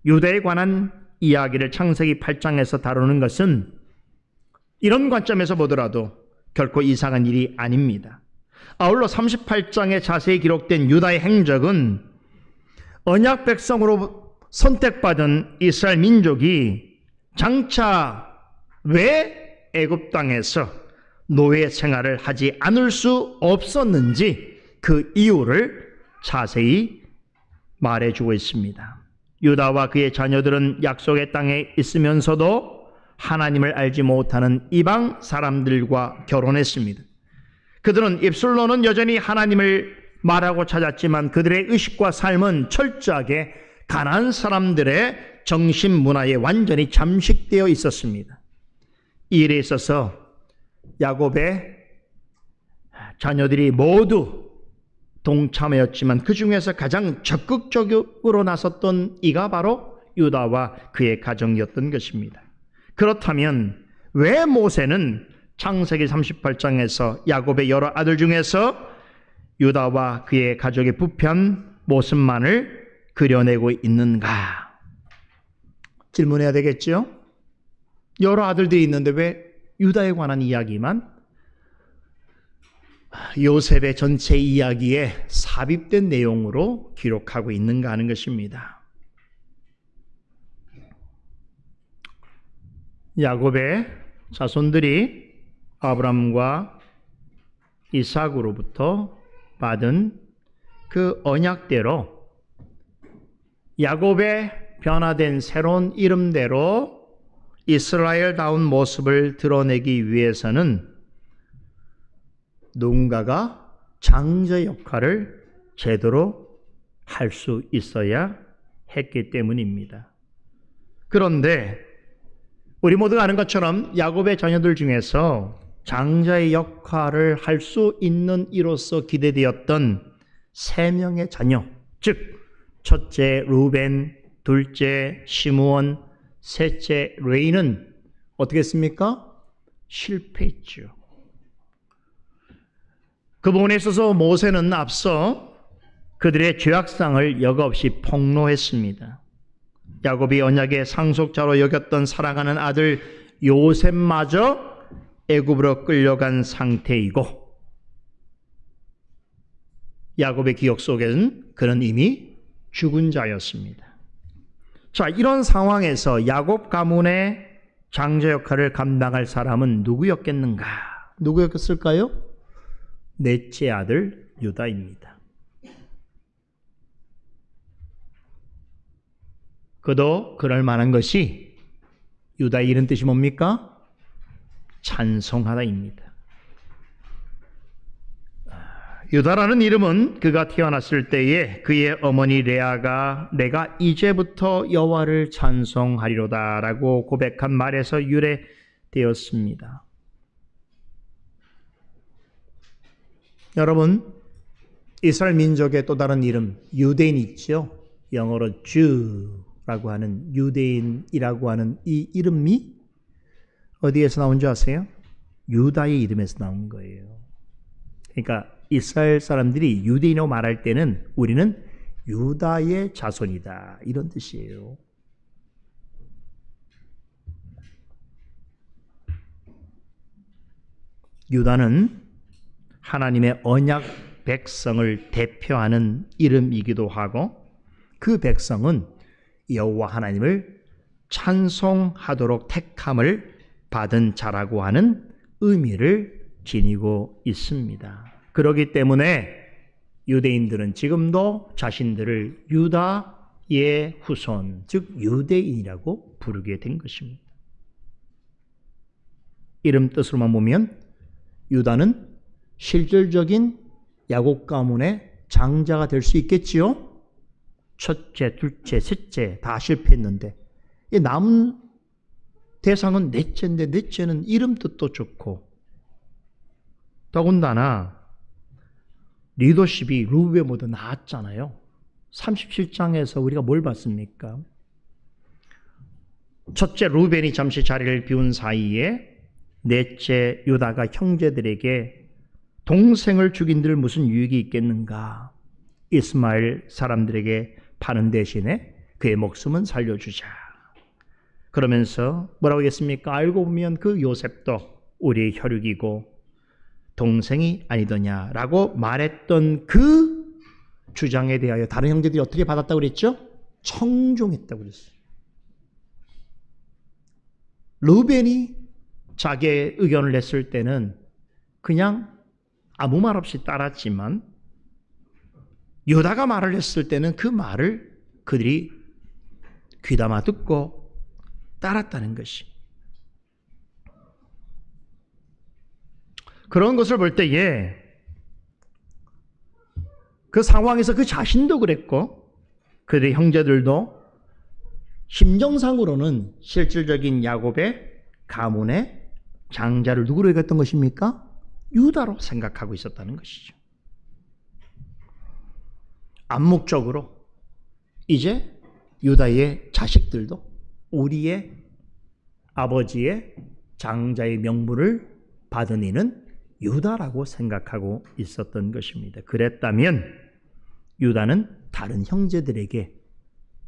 유다에 관한 이야기를 창세기 8장에서 다루는 것은 이런 관점에서 보더라도 결코 이상한 일이 아닙니다. 아울러 38장에 자세히 기록된 유다의 행적은 언약 백성으로 선택받은 이스라엘 민족이 장차 왜 애굽 땅에서 노예 생활을 하지 않을 수 없었는지 그 이유를 자세히 말해주고 있습니다. 유다와 그의 자녀들은 약속의 땅에 있으면서도 하나님을 알지 못하는 이방 사람들과 결혼했습니다. 그들은 입술로는 여전히 하나님을 말하고 찾았지만 그들의 의식과 삶은 철저하게 가나안 사람들의 정신 문화에 완전히 잠식되어 있었습니다. 이 일에 있어서 야곱의 자녀들이 모두 동참하였지만 그 중에서 가장 적극적으로 나섰던 이가 바로 유다와 그의 가정이었던 것입니다. 그렇다면 왜 모세는 창세기 38장에서 야곱의 여러 아들 중에서 유다와 그의 가족의 부편 모습만을 그려내고 있는가? 질문해야 되겠죠? 여러 아들들이 있는데 왜 유다에 관한 이야기만 요셉의 전체 이야기에 삽입된 내용으로 기록하고 있는가 하는 것입니다. 야곱의 자손들이 아브람과 이삭으로부터 받은 그 언약대로 야곱의 변화된 새로운 이름대로 이스라엘다운 모습을 드러내기 위해서는 누군가가 장자 역할을 제대로 할 수 있어야 했기 때문입니다. 그런데 우리 모두가 아는 것처럼 야곱의 자녀들 중에서 장자의 역할을 할 수 있는 이로서 기대되었던 3명의 자녀, 즉 첫째 루벤, 둘째 시므온, 셋째 레위는 어떻게 했습니까? 실패했죠. 그 부분에 있어서 모세는 앞서 그들의 죄악상을 여과없이 폭로했습니다. 야곱이 언약의 상속자로 여겼던 사랑하는 아들 요셉마저 애굽으로 끌려간 상태이고 야곱의 기억 속에는 그는 이미 죽은 자였습니다. 자, 이런 상황에서 야곱 가문의 장자 역할을 감당할 사람은 누구였겠는가? 누구였을까요? 넷째 아들 유다입니다. 그도 그럴 만한 것이 유다의 이런 뜻이 뭡니까? 찬송하다입니다. 유다라는 이름은 그가 태어났을 때에 그의 어머니 레아가 내가 이제부터 여호와를 찬송하리로다 라고 고백한 말에서 유래되었습니다. 여러분, 이스라엘 민족의 또 다른 이름 유대인 있죠? 영어로 Jew라고 하는 유대인이라고 하는 이 이름이 어디에서 나온 줄 아세요? 유다의 이름에서 나온 거예요. 그러니까 이스라엘 사람들이 유대인이라고 말할 때는 우리는 유다의 자손이다 이런 뜻이에요. 유다는 하나님의 언약 백성을 대표하는 이름이기도 하고 그 백성은 여호와 하나님을 찬송하도록 택함을 받은 자라고 하는 의미를 지니고 있습니다. 그렇기 때문에 유대인들은 지금도 자신들을 유다의 후손, 즉 유대인이라고 부르게 된 것입니다. 이름 뜻으로만 보면 유다는 실질적인 야곱 가문의 장자가 될 수 있겠지요. 첫째, 둘째, 셋째 다 실패했는데 남은 대상은 넷째인데 넷째는 이름 뜻도 좋고 더군다나 리더십이 루벤보다 나았잖아요. 37장에서 우리가 뭘 봤습니까? 첫째 루벤이 잠시 자리를 비운 사이에 넷째 유다가 형제들에게 동생을 죽인들 무슨 유익이 있겠는가? 이스마엘 사람들에게 파는 대신에 그의 목숨은 살려주자. 그러면서 뭐라고 했습니까? 알고 보면 그 요셉도 우리의 혈육이고 동생이 아니더냐라고 말했던 그 주장에 대하여 다른 형제들이 어떻게 받았다고 그랬죠? 청종했다고 그랬어요. 루벤이 자기의 의견을 냈을 때는 그냥 아무 말 없이 따랐지만 유다가 말을 했을 때는 그 말을 그들이 귀담아 듣고 따랐다는 것이. 그런 것을 볼 때에 그 상황에서 그 자신도 그랬고 그들의 형제들도 심정상으로는 실질적인 야곱의 가문의 장자를 누구로 여겼던 것입니까? 유다로 생각하고 있었다는 것이죠. 암묵적으로 이제 유다의 자식들도 우리의 아버지의 장자의 명분을 받은 이는 유다라고 생각하고 있었던 것입니다. 그랬다면 유다는 다른 형제들에게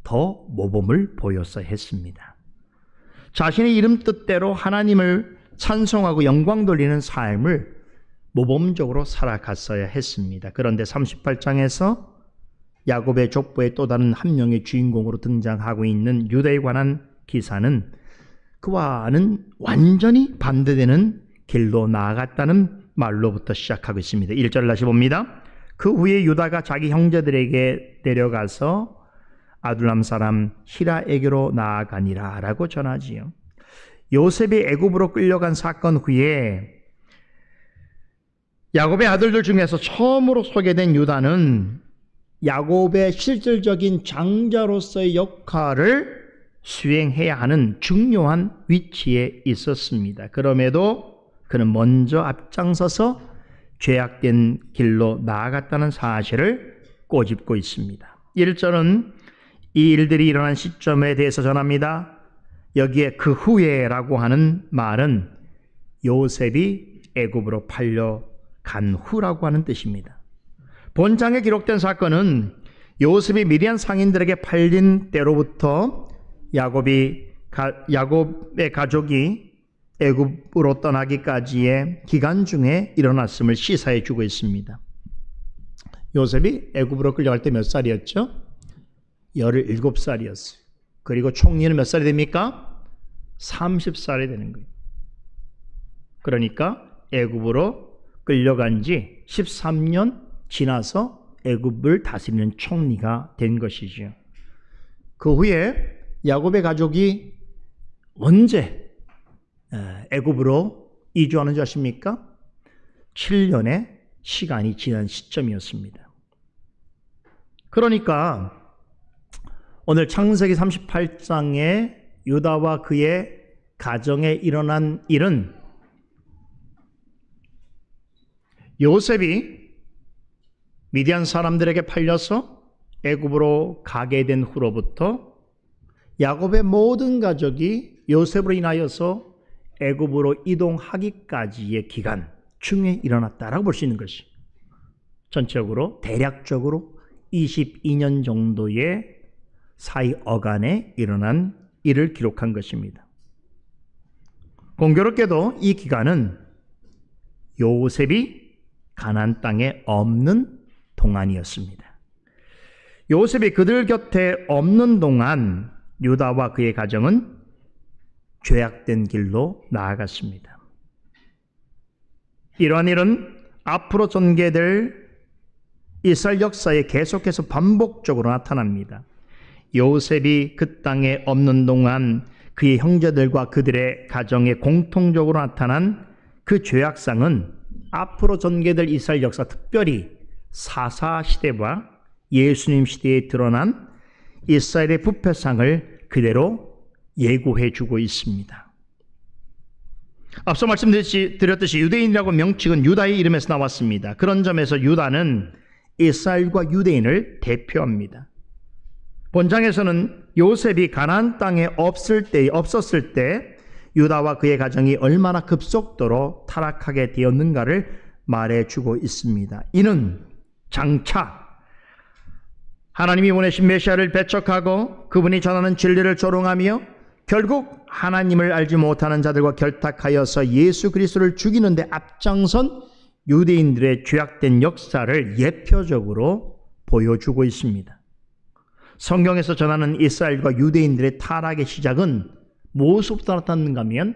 더 모범을 보였어야 했습니다. 자신의 이름 뜻대로 하나님을 찬송하고 영광 돌리는 삶을 모범적으로 살아갔어야 했습니다. 그런데 38장에서 야곱의 족보의 또 다른 한 명의 주인공으로 등장하고 있는 유다에 관한 기사는 그와는 완전히 반대되는 길로 나아갔다는 말로부터 시작하고 있습니다. 1절을 다시 봅니다. 그 후에 유다가 자기 형제들에게 데려가서 아둘람 사람 히라에게로 나아가니라 라고 전하지요. 요셉이 애굽으로 끌려간 사건 후에 야곱의 아들들 중에서 처음으로 소개된 유다는 야곱의 실질적인 장자로서의 역할을 수행해야 하는 중요한 위치에 있었습니다. 그럼에도 그는 먼저 앞장서서 죄악된 길로 나아갔다는 사실을 꼬집고 있습니다. 1절은 이 일들이 일어난 시점에 대해서 전합니다. 여기에 그 후에라고 하는 말은 요셉이 애굽으로 팔려간 후라고 하는 뜻입니다. 본장에 기록된 사건은 요셉이 미디안 상인들에게 팔린 때로부터 야곱의 가족이 애굽으로 떠나기까지의 기간 중에 일어났음을 시사해 주고 있습니다. 요셉이 애굽으로 끌려갈 때 몇 살이었죠? 17살이었어요. 그리고 총리는 몇 살이 됩니까? 30살이 되는 거예요. 그러니까 애굽으로 끌려간 지 13년 지나서 애굽을 다스리는 총리가 된 것이죠. 그 후에 야곱의 가족이 언제 애굽으로 이주하는 줄 아십니까? 7년의 시간이 지난 시점이었습니다. 그러니까 오늘 창세기 38장에 유다와 그의 가정에 일어난 일은 요셉이 미디안 사람들에게 팔려서 애굽으로 가게 된 후로부터 야곱의 모든 가족이 요셉으로 인하여서 애굽으로 이동하기까지의 기간 중에 일어났다라고 볼 수 있는 것이 전체적으로 대략적으로 22년 정도의 사이 어간에 일어난 일을 기록한 것입니다. 공교롭게도 이 기간은 요셉이 가나안 땅에 없는 동안이었습니다. 요셉이 그들 곁에 없는 동안 유다와 그의 가정은 죄악된 길로 나아갔습니다. 이러한 일은 앞으로 전개될 이스라엘 역사에 계속해서 반복적으로 나타납니다. 요셉이 그 땅에 없는 동안 그의 형제들과 그들의 가정에 공통적으로 나타난 그 죄악상은 앞으로 전개될 이스라엘 역사, 특별히 사사 시대와 예수님 시대에 드러난 이스라엘의 부패상을 그대로 예고해 주고 있습니다. 앞서 말씀드렸듯이 유대인이라고 명칭은 유다의 이름에서 나왔습니다. 그런 점에서 유다는 이스라엘과 유대인을 대표합니다. 본장에서는 요셉이 가나안 땅에 없었을 때 유다와 그의 가정이 얼마나 급속도로 타락하게 되었는가를 말해주고 있습니다. 이는 장차 하나님이 보내신 메시아를 배척하고 그분이 전하는 진리를 조롱하며 결국 하나님을 알지 못하는 자들과 결탁하여서 예수 그리스도를 죽이는 데 앞장선 유대인들의 죄악된 역사를 예표적으로 보여주고 있습니다. 성경에서 전하는 이스라엘과 유대인들의 타락의 시작은 무엇으로부터 나타났는가 하면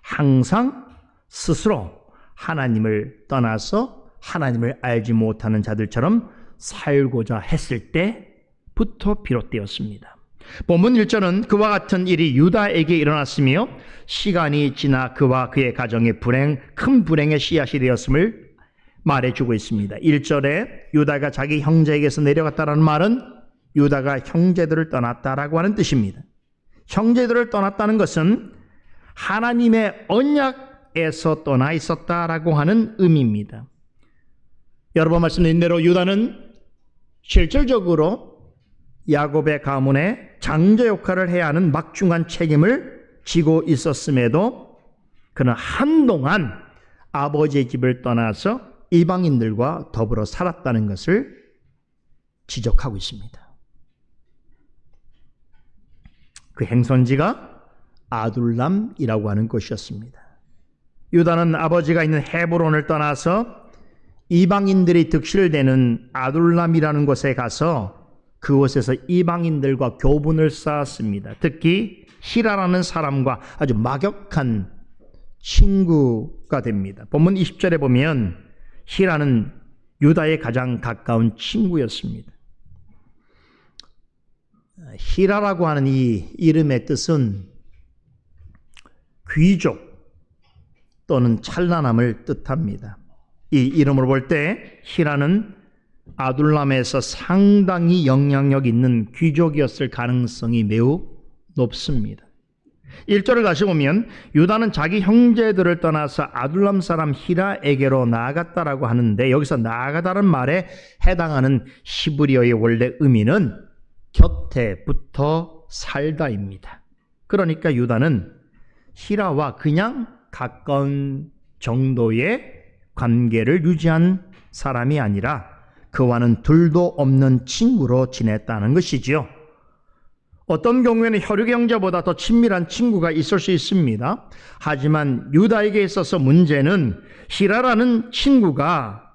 항상 스스로 하나님을 떠나서 하나님을 알지 못하는 자들처럼 살고자 했을 때부터 비롯되었습니다. 본문 1절은 그와 같은 일이 유다에게 일어났으며 시간이 지나 그와 그의 가정의 큰 불행의 씨앗이 되었음을 말해주고 있습니다. 1절에 유다가 자기 형제에게서 내려갔다는 말은 유다가 형제들을 떠났다라고 하는 뜻입니다. 형제들을 떠났다는 것은 하나님의 언약에서 떠나 있었다라고 하는 의미입니다. 여러 번 말씀드린 대로 유다는 실질적으로 야곱의 가문에 장자 역할을 해야 하는 막중한 책임을 지고 있었음에도 그는 한동안 아버지의 집을 떠나서 이방인들과 더불어 살았다는 것을 지적하고 있습니다. 그 행선지가 아둘람이라고 하는 곳이었습니다. 유다는 아버지가 있는 헤브론을 떠나서 이방인들이 득실되는 아둘람이라는 곳에 가서 그곳에서 이방인들과 교분을 쌓았습니다. 특히 히라라는 사람과 아주 막역한 친구가 됩니다. 본문 20절에 보면 히라는 유다의 가장 가까운 친구였습니다. 히라라고 하는 이 이름의 뜻은 귀족 또는 찬란함을 뜻합니다. 이 이름으로 볼 때 히라는 아둘람에서 상당히 영향력 있는 귀족이었을 가능성이 매우 높습니다. 1절을 다시 보면 유다는 자기 형제들을 떠나서 아둘람 사람 히라에게로 나아갔다라고 하는데 여기서 나아가다는 말에 해당하는 히브리어의 원래 의미는 곁에 붙어 살다입니다. 그러니까 유다는 히라와 그냥 가까운 정도의 관계를 유지한 사람이 아니라 그와는 둘도 없는 친구로 지냈다는 것이지요. 어떤 경우에는 혈육 형제보다 더 친밀한 친구가 있을 수 있습니다. 하지만 유다에게 있어서 문제는 히라라는 친구가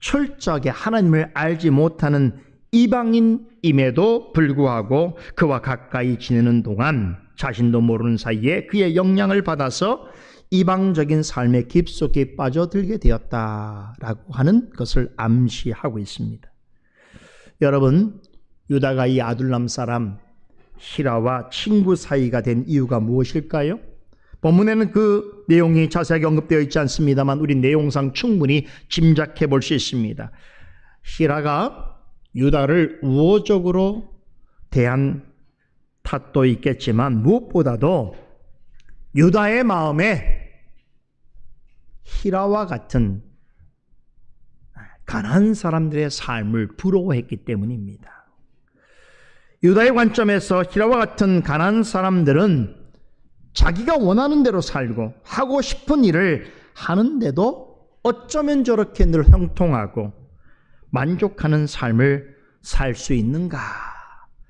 철저하게 하나님을 알지 못하는 이방인임에도 불구하고 그와 가까이 지내는 동안 자신도 모르는 사이에 그의 영향을 받아서 이방적인 삶에 깊숙이 빠져들게 되었다라고 하는 것을 암시하고 있습니다. 여러분, 유다가 이 아둘람 사람 히라와 친구 사이가 된 이유가 무엇일까요? 본문에는 그 내용이 자세하게 언급되어 있지 않습니다만 우리 내용상 충분히 짐작해 볼 수 있습니다. 히라가 유다를 우호적으로 대한 탓도 있겠지만 무엇보다도 유다의 마음에 히라와 같은 가난한 사람들의 삶을 부러워했기 때문입니다. 유다의 관점에서 히라와 같은 가난한 사람들은 자기가 원하는 대로 살고 하고 싶은 일을 하는데도 어쩌면 저렇게 늘 형통하고 만족하는 삶을 살 수 있는가?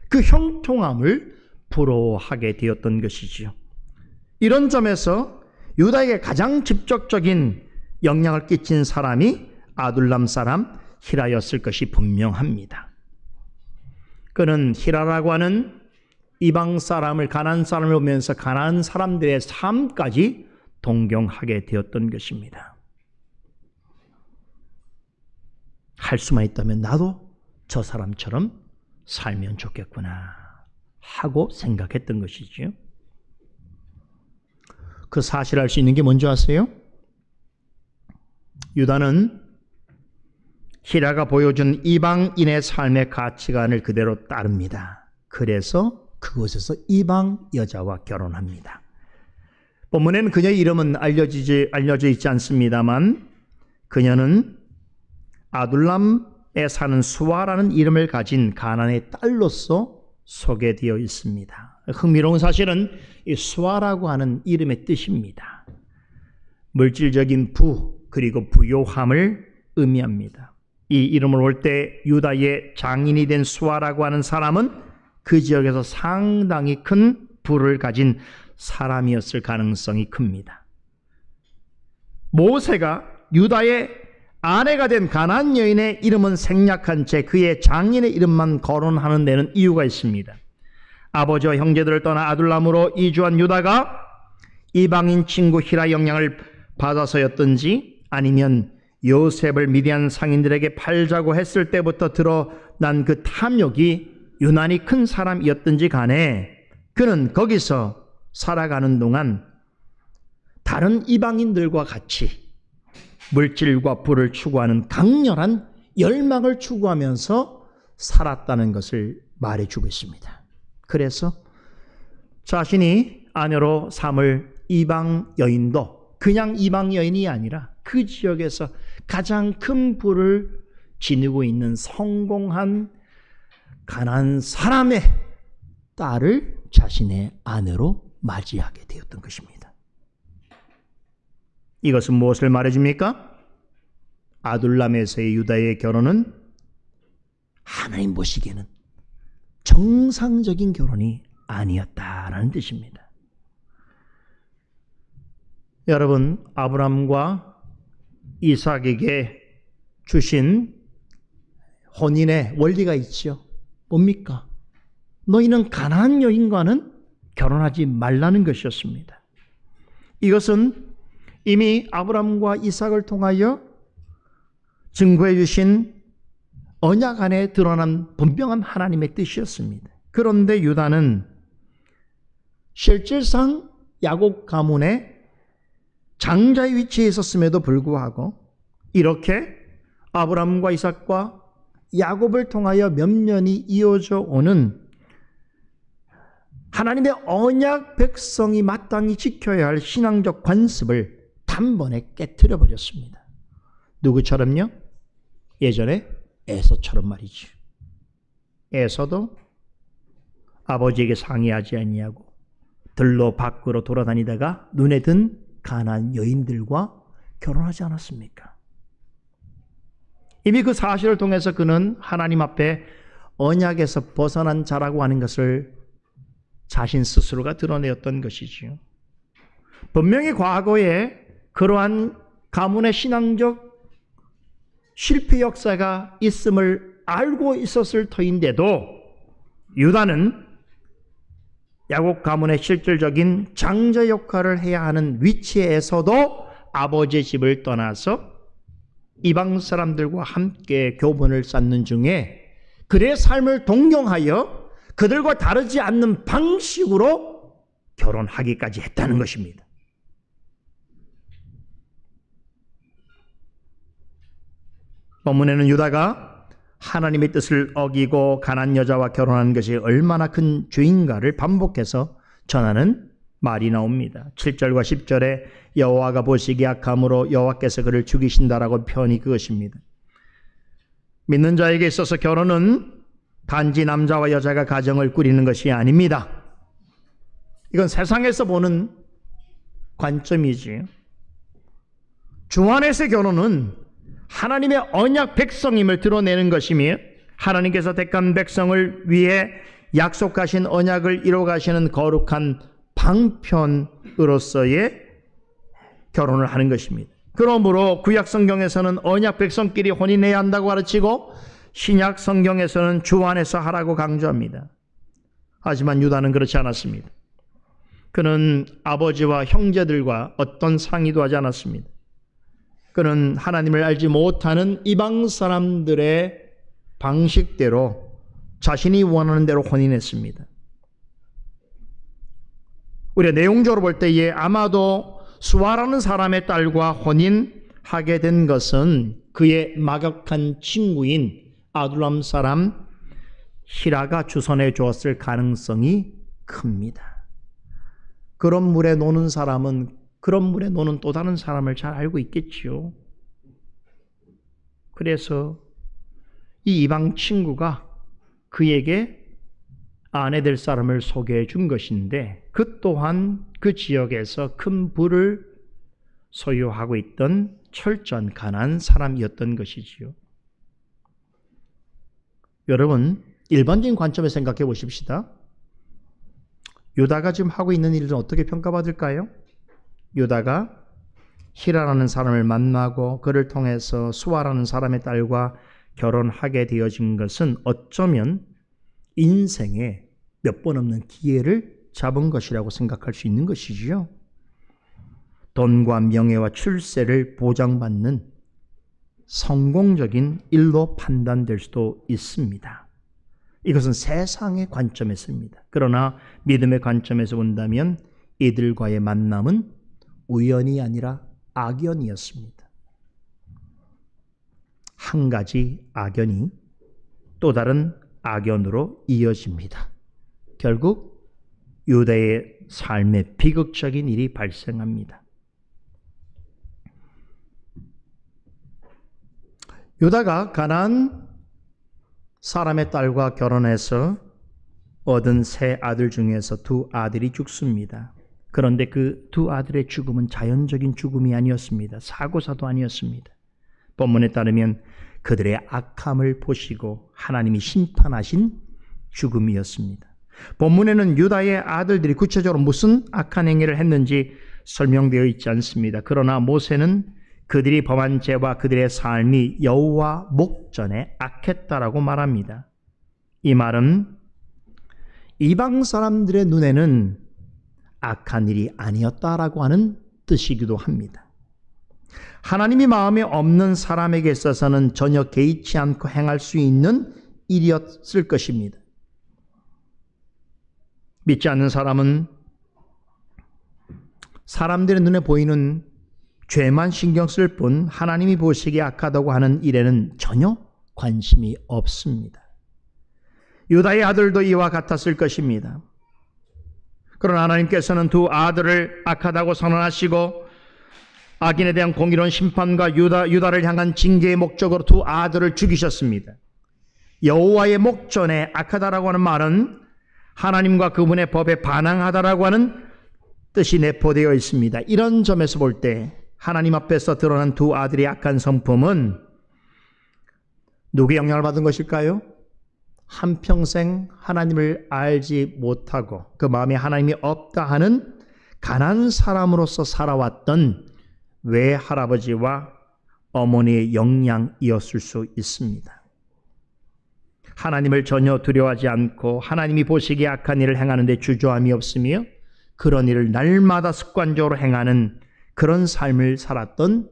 그 형통함을 부러워하게 되었던 것이지요. 이런 점에서 유다에게 가장 직접적인 영향을 끼친 사람이 아둘람 사람 히라였을 것이 분명합니다. 그는 히라라고 하는 이방 사람을 가난한 사람을 보면서 가난한 사람들의 삶까지 동경하게 되었던 것입니다. 할 수만 있다면 나도 저 사람처럼 살면 좋겠구나 하고 생각했던 것이지요. 그 사실을 알 수 있는 게 뭔지 아세요? 유다는 히라가 보여준 이방인의 삶의 가치관을 그대로 따릅니다. 그래서 그곳에서 이방 여자와 결혼합니다. 본문에는 그녀의 이름은 알려져 있지 않습니다만 그녀는 아둘람에 사는 수아라는 이름을 가진 가나안의 딸로서 소개되어 있습니다. 흥미로운 사실은 이 수아라고 하는 이름의 뜻입니다. 물질적인 부 그리고 부요함을 의미합니다. 이 이름을 볼 때 유다의 장인이 된 수아라고 하는 사람은 그 지역에서 상당히 큰 부를 가진 사람이었을 가능성이 큽니다. 모세가 유다의 아내가 된 가나안 여인의 이름은 생략한 채 그의 장인의 이름만 거론하는 데는 이유가 있습니다. 아버지와 형제들을 떠나 아둘람으로 이주한 유다가 이방인 친구 히라 영향을 받아서였든지 아니면 요셉을 미디안 상인들에게 팔자고 했을 때부터 드러난 그 탐욕이 유난히 큰 사람이었든지 간에 그는 거기서 살아가는 동안 다른 이방인들과 같이 물질과 부를 추구하는 강렬한 열망을 추구하면서 살았다는 것을 말해주고 있습니다. 그래서 자신이 아내로 삼을 이방 여인도 그냥 이방 여인이 아니라 그 지역에서 가장 큰 부를 지니고 있는 성공한 가난한 사람의 딸을 자신의 아내로 맞이하게 되었던 것입니다. 이것은 무엇을 말해줍니까? 아둘람에서의 유다의 결혼은 하나님 보시기에는 정상적인 결혼이 아니었다라는 뜻입니다. 여러분, 아브람과 이삭에게 주신 혼인의 원리가 있죠. 뭡니까? 너희는 가나안 여인과는 결혼하지 말라는 것이었습니다. 이것은 이미 아브람과 이삭을 통하여 증거해 주신 언약 안에 드러난 분명한 하나님의 뜻이었습니다. 그런데 유다는 실질상 야곱 가문의 장자의 위치에 있었음에도 불구하고 이렇게 아브람과 이삭과 야곱을 통하여 몇 년이 이어져 오는 하나님의 언약 백성이 마땅히 지켜야 할 신앙적 관습을 단번에 깨트려 버렸습니다. 누구처럼요? 예전에 에서처럼 말이죠. 에서도 아버지에게 상의하지 아니하고 들로 밖으로 돌아다니다가 눈에 든 가나안 여인들과 결혼하지 않았습니까? 이미 그 사실을 통해서 그는 하나님 앞에 언약에서 벗어난 자라고 하는 것을 자신 스스로가 드러내었던 것이지요. 분명히 과거에 그러한 가문의 신앙적 실패 역사가 있음을 알고 있었을 터인데도 유다는 야곱 가문의 실질적인 장자 역할을 해야 하는 위치에서도 아버지의 집을 떠나서 이방 사람들과 함께 교분을 쌓는 중에 그들의 삶을 동경하여 그들과 다르지 않는 방식으로 결혼하기까지 했다는 것입니다. 본문에는 유다가 하나님의 뜻을 어기고 가난한 여자와 결혼하는 것이 얼마나 큰 죄인가를 반복해서 전하는 말이 나옵니다. 7절과 10절에 여호와가 보시기에 악함으로 여호와께서 그를 죽이신다라고 표현이 그것입니다. 믿는 자에게 있어서 결혼은 단지 남자와 여자가 가정을 꾸리는 것이 아닙니다. 이건 세상에서 보는 관점이지. 주 안에서의 결혼은 하나님의 언약 백성임을 드러내는 것이며 하나님께서 택한 백성을 위해 약속하신 언약을 이뤄가시는 거룩한 방편으로서의 결혼을 하는 것입니다. 그러므로 구약 성경에서는 언약 백성끼리 혼인해야 한다고 가르치고 신약 성경에서는 주 안에서 하라고 강조합니다. 하지만 유다는 그렇지 않았습니다. 그는 아버지와 형제들과 어떤 상의도 하지 않았습니다. 그는 하나님을 알지 못하는 이방 사람들의 방식대로 자신이 원하는 대로 혼인했습니다. 우리가 내용적으로 볼 때에 아마도 수아라는 사람의 딸과 혼인하게 된 것은 그의 막역한 친구인 아둘람 사람 히라가 주선해 주었을 가능성이 큽니다. 그런 물에 노는 사람은 그런 물에 노는 또 다른 사람을 잘 알고 있겠지요. 그래서 이 이방 친구가 그에게 아내 될 사람을 소개해 준 것인데 그 또한 그 지역에서 큰 부를 소유하고 있던 철저한 가난한 사람이었던 것이지요. 여러분, 일반적인 관점에서 생각해 보십시다. 유다가 지금 하고 있는 일은 어떻게 평가받을까요? 유다가 히라라는 사람을 만나고 그를 통해서 수아라는 사람의 딸과 결혼하게 되어진 것은 어쩌면 인생에 몇 번 없는 기회를 잡은 것이라고 생각할 수 있는 것이지요. 돈과 명예와 출세를 보장받는 성공적인 일로 판단될 수도 있습니다. 이것은 세상의 관점에서입니다. 그러나 믿음의 관점에서 본다면 이들과의 만남은 우연이 아니라 악연이었습니다. 한 가지 악연이 또 다른 악연으로 이어집니다. 결국 유다의 삶에 비극적인 일이 발생합니다. 유다가 가나안 사람의 딸과 결혼해서 얻은 세 아들 중에서 두 아들이 죽습니다. 그런데 그 두 아들의 죽음은 자연적인 죽음이 아니었습니다. 사고사도 아니었습니다. 본문에 따르면 그들의 악함을 보시고 하나님이 심판하신 죽음이었습니다. 본문에는 유다의 아들들이 구체적으로 무슨 악한 행위를 했는지 설명되어 있지 않습니다. 그러나 모세는 그들이 범한 죄와 그들의 삶이 여호와 목전에 악했다라고 말합니다. 이 말은 이방 사람들의 눈에는 악한 일이 아니었다라고 하는 뜻이기도 합니다. 하나님이 마음에 없는 사람에게 있어서는 전혀 개의치 않고 행할 수 있는 일이었을 것입니다. 믿지 않는 사람은 사람들의 눈에 보이는 죄만 신경 쓸 뿐 하나님이 보시기에 악하다고 하는 일에는 전혀 관심이 없습니다. 유다의 아들도 이와 같았을 것입니다. 그러나 하나님께서는 두 아들을 악하다고 선언하시고 악인에 대한 공의로운 심판과 유다를 향한 징계의 목적으로 두 아들을 죽이셨습니다. 여호와의 목전에 악하다라고 하는 말은 하나님과 그분의 법에 반항하다라고 하는 뜻이 내포되어 있습니다. 이런 점에서 볼 때 하나님 앞에서 드러난 두 아들의 악한 성품은 누구의 영향을 받은 것일까요? 한평생 하나님을 알지 못하고 그 마음에 하나님이 없다 하는 가난한 사람으로서 살아왔던 외할아버지와 어머니의 영향이었을 수 있습니다. 하나님을 전혀 두려워하지 않고 하나님이 보시기에 악한 일을 행하는 데 주저함이 없으며 그런 일을 날마다 습관적으로 행하는 그런 삶을 살았던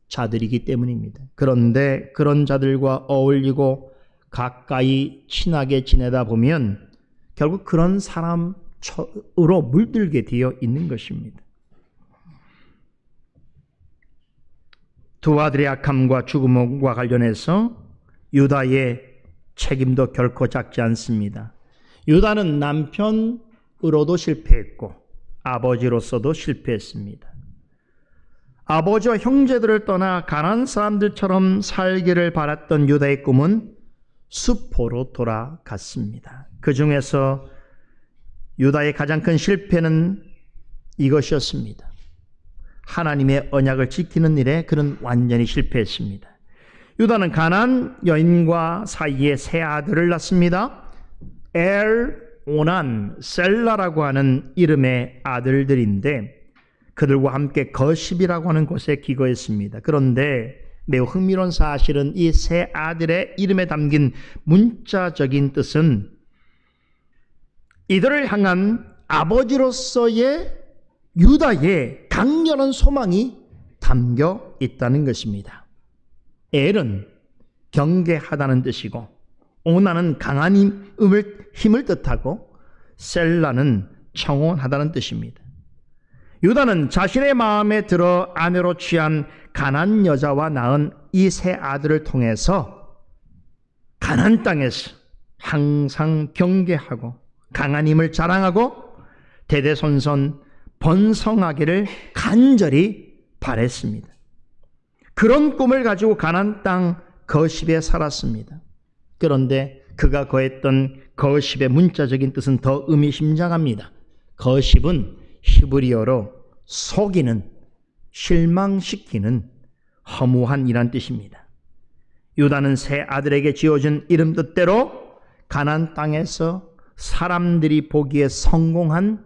자들이기 때문입니다. 그런데 그런 자들과 어울리고 가까이 친하게 지내다 보면 결국 그런 사람으로 물들게 되어 있는 것입니다. 두 아들의 악함과 죽음과 관련해서 유다의 책임도 결코 작지 않습니다. 유다는 남편으로도 실패했고 아버지로서도 실패했습니다. 아버지와 형제들을 떠나 가난한 사람들처럼 살기를 바랐던 유다의 꿈은 수포로 돌아갔습니다. 그 중에서 유다의 가장 큰 실패는 이것이었습니다. 하나님의 언약을 지키는 일에 그는 완전히 실패했습니다. 유다는 가나안 여인과 사이에 세 아들을 낳습니다. 엘, 오난, 셀라라고 하는 이름의 아들들인데 그들과 함께 거십이라고 하는 곳에 기거했습니다. 그런데 매우 흥미로운 사실은 이 세 아들의 이름에 담긴 문자적인 뜻은 이들을 향한 아버지로서의 유다의 강렬한 소망이 담겨 있다는 것입니다. 엘은 경계하다는 뜻이고 오나는 강한 힘을 뜻하고 셀라는 청혼하다는 뜻입니다. 유다는 자신의 마음에 들어 아내로 취한 가난한 여자와 낳은 이 세 아들을 통해서 가나안 땅에서 항상 경계하고 강한 힘을 자랑하고 대대손손 번성하기를 간절히 바랬습니다. 그런 꿈을 가지고 가나안 땅 거십에 살았습니다. 그런데 그가 거했던 거십의 문자적인 뜻은 더 의미심장합니다. 거십은 히브리어로 속이는, 실망시키는, 허무한 이란 뜻입니다. 유다는 세 아들에게 지어준 이름 뜻대로 가나안 땅에서 사람들이 보기에 성공한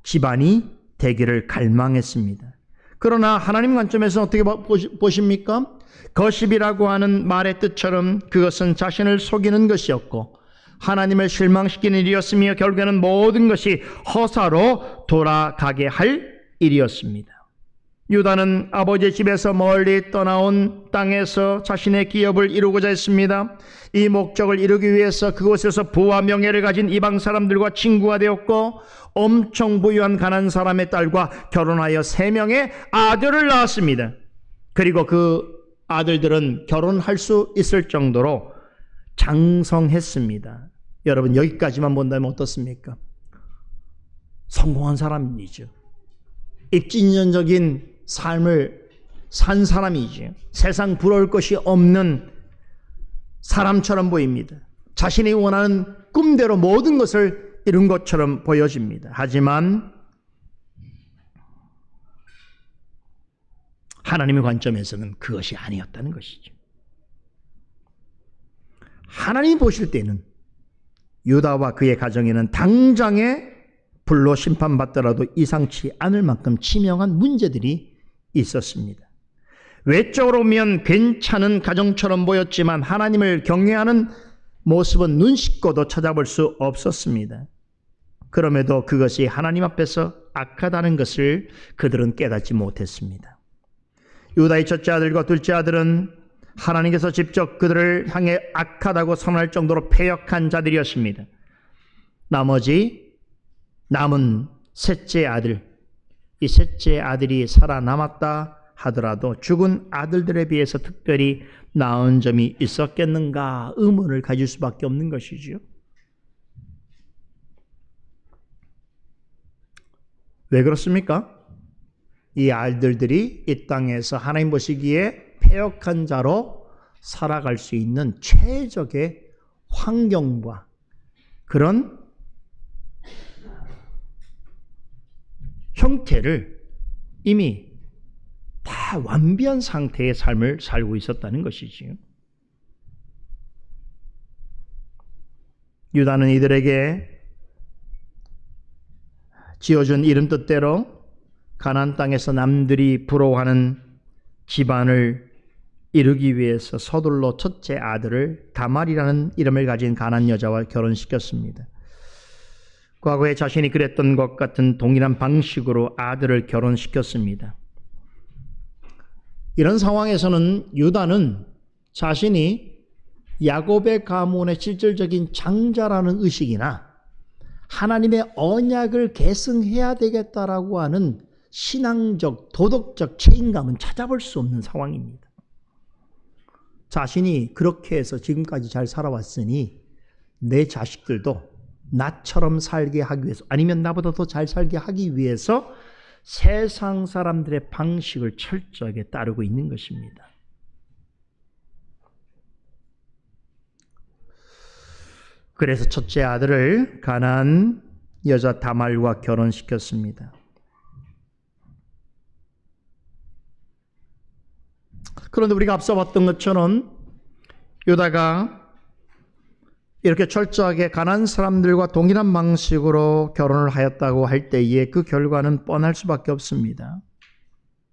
집안이 되기를 갈망했습니다. 그러나 하나님 관점에서 어떻게 보십니까? 거십이라고 하는 말의 뜻처럼 그것은 자신을 속이는 것이었고 하나님을 실망시키는 일이었으며 결국에는 모든 것이 허사로 돌아가게 할 일이었습니다. 유다는 아버지의 집에서 멀리 떠나온 땅에서 자신의 기업을 이루고자 했습니다. 이 목적을 이루기 위해서 그곳에서 부와 명예를 가진 이방 사람들과 친구가 되었고 엄청 부유한 가난한 사람의 딸과 결혼하여 3명의 아들을 낳았습니다. 그리고 그 아들들은 결혼할 수 있을 정도로 장성했습니다. 여러분 여기까지만 본다면 어떻습니까? 성공한 사람이죠. 입진전적인 삶을 산 사람이죠. 세상 부러울 것이 없는 사람처럼 보입니다. 자신이 원하는 꿈대로 모든 것을 이룬 것처럼 보여집니다. 하지만 하나님의 관점에서는 그것이 아니었다는 것이죠. 하나님 보실 때는 유다와 그의 가정에는 당장에 불로 심판받더라도 이상치 않을 만큼 치명한 문제들이 있었습니다. 외적으로 보면 괜찮은 가정처럼 보였지만 하나님을 경외하는 모습은 눈 씻고도 찾아볼 수 없었습니다. 그럼에도 그것이 하나님 앞에서 악하다는 것을 그들은 깨닫지 못했습니다. 유다의 첫째 아들과 둘째 아들은 하나님께서 직접 그들을 향해 악하다고 선언할 정도로 패역한 자들이었습니다. 나머지 남은 셋째 아들, 이 셋째 아들이 살아남았다 하더라도 죽은 아들들에 비해서 특별히 나은 점이 있었겠는가 의문을 가질 수밖에 없는 것이지요. 왜 그렇습니까? 이 아들들이 이 땅에서 하나님 보시기에 패역한 자로 살아갈 수 있는 최적의 환경과 그런 형태를 이미 다 완비한 상태의 삶을 살고 있었다는 것이지요. 유다는 이들에게 지어준 이름 뜻대로 가나안 땅에서 남들이 부러워하는 집안을 이루기 위해서 서둘러 첫째 아들을 다말이라는 이름을 가진 가나안 여자와 결혼시켰습니다. 과거에 자신이 그랬던 것 같은 동일한 방식으로 아들을 결혼시켰습니다. 이런 상황에서는 유다는 자신이 야곱의 가문의 실질적인 장자라는 의식이나 하나님의 언약을 계승해야 되겠다라고 하는 신앙적, 도덕적 책임감은 찾아볼 수 없는 상황입니다. 자신이 그렇게 해서 지금까지 잘 살아왔으니 내 자식들도 나처럼 살게 하기 위해서 아니면 나보다 더 잘 살게 하기 위해서 세상 사람들의 방식을 철저하게 따르고 있는 것입니다. 그래서 첫째 아들을 가나안 여자 다말과 결혼시켰습니다. 그런데 우리가 앞서 봤던 것처럼 유다가 이렇게 철저하게 가난한 사람들과 동일한 방식으로 결혼을 하였다고 할 때에 그 결과는 뻔할 수밖에 없습니다.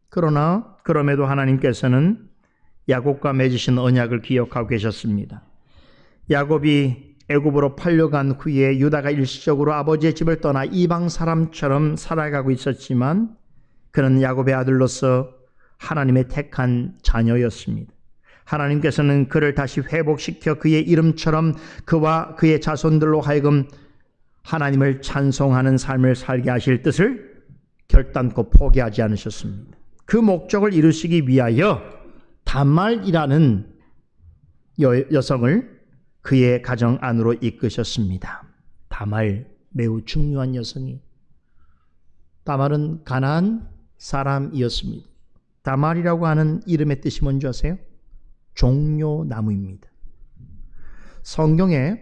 그러나 그럼에도 하나님께서는 야곱과 맺으신 언약을 기억하고 계셨습니다. 야곱이 애굽으로 팔려간 후에 유다가 일시적으로 아버지의 집을 떠나 이방 사람처럼 살아가고 있었지만 그는 야곱의 아들로서 하나님의 택한 자녀였습니다. 하나님께서는 그를 다시 회복시켜 그의 이름처럼 그와 그의 자손들로 하여금 하나님을 찬송하는 삶을 살게 하실 뜻을 결단코 포기하지 않으셨습니다. 그 목적을 이루시기 위하여 다말이라는 여성을 그의 가정 안으로 이끄셨습니다. 다말, 매우 중요한 여성이. 다말은 가나안 사람이었습니다. 다말이라고 하는 이름의 뜻이 뭔지 아세요? 종려나무입니다. 성경에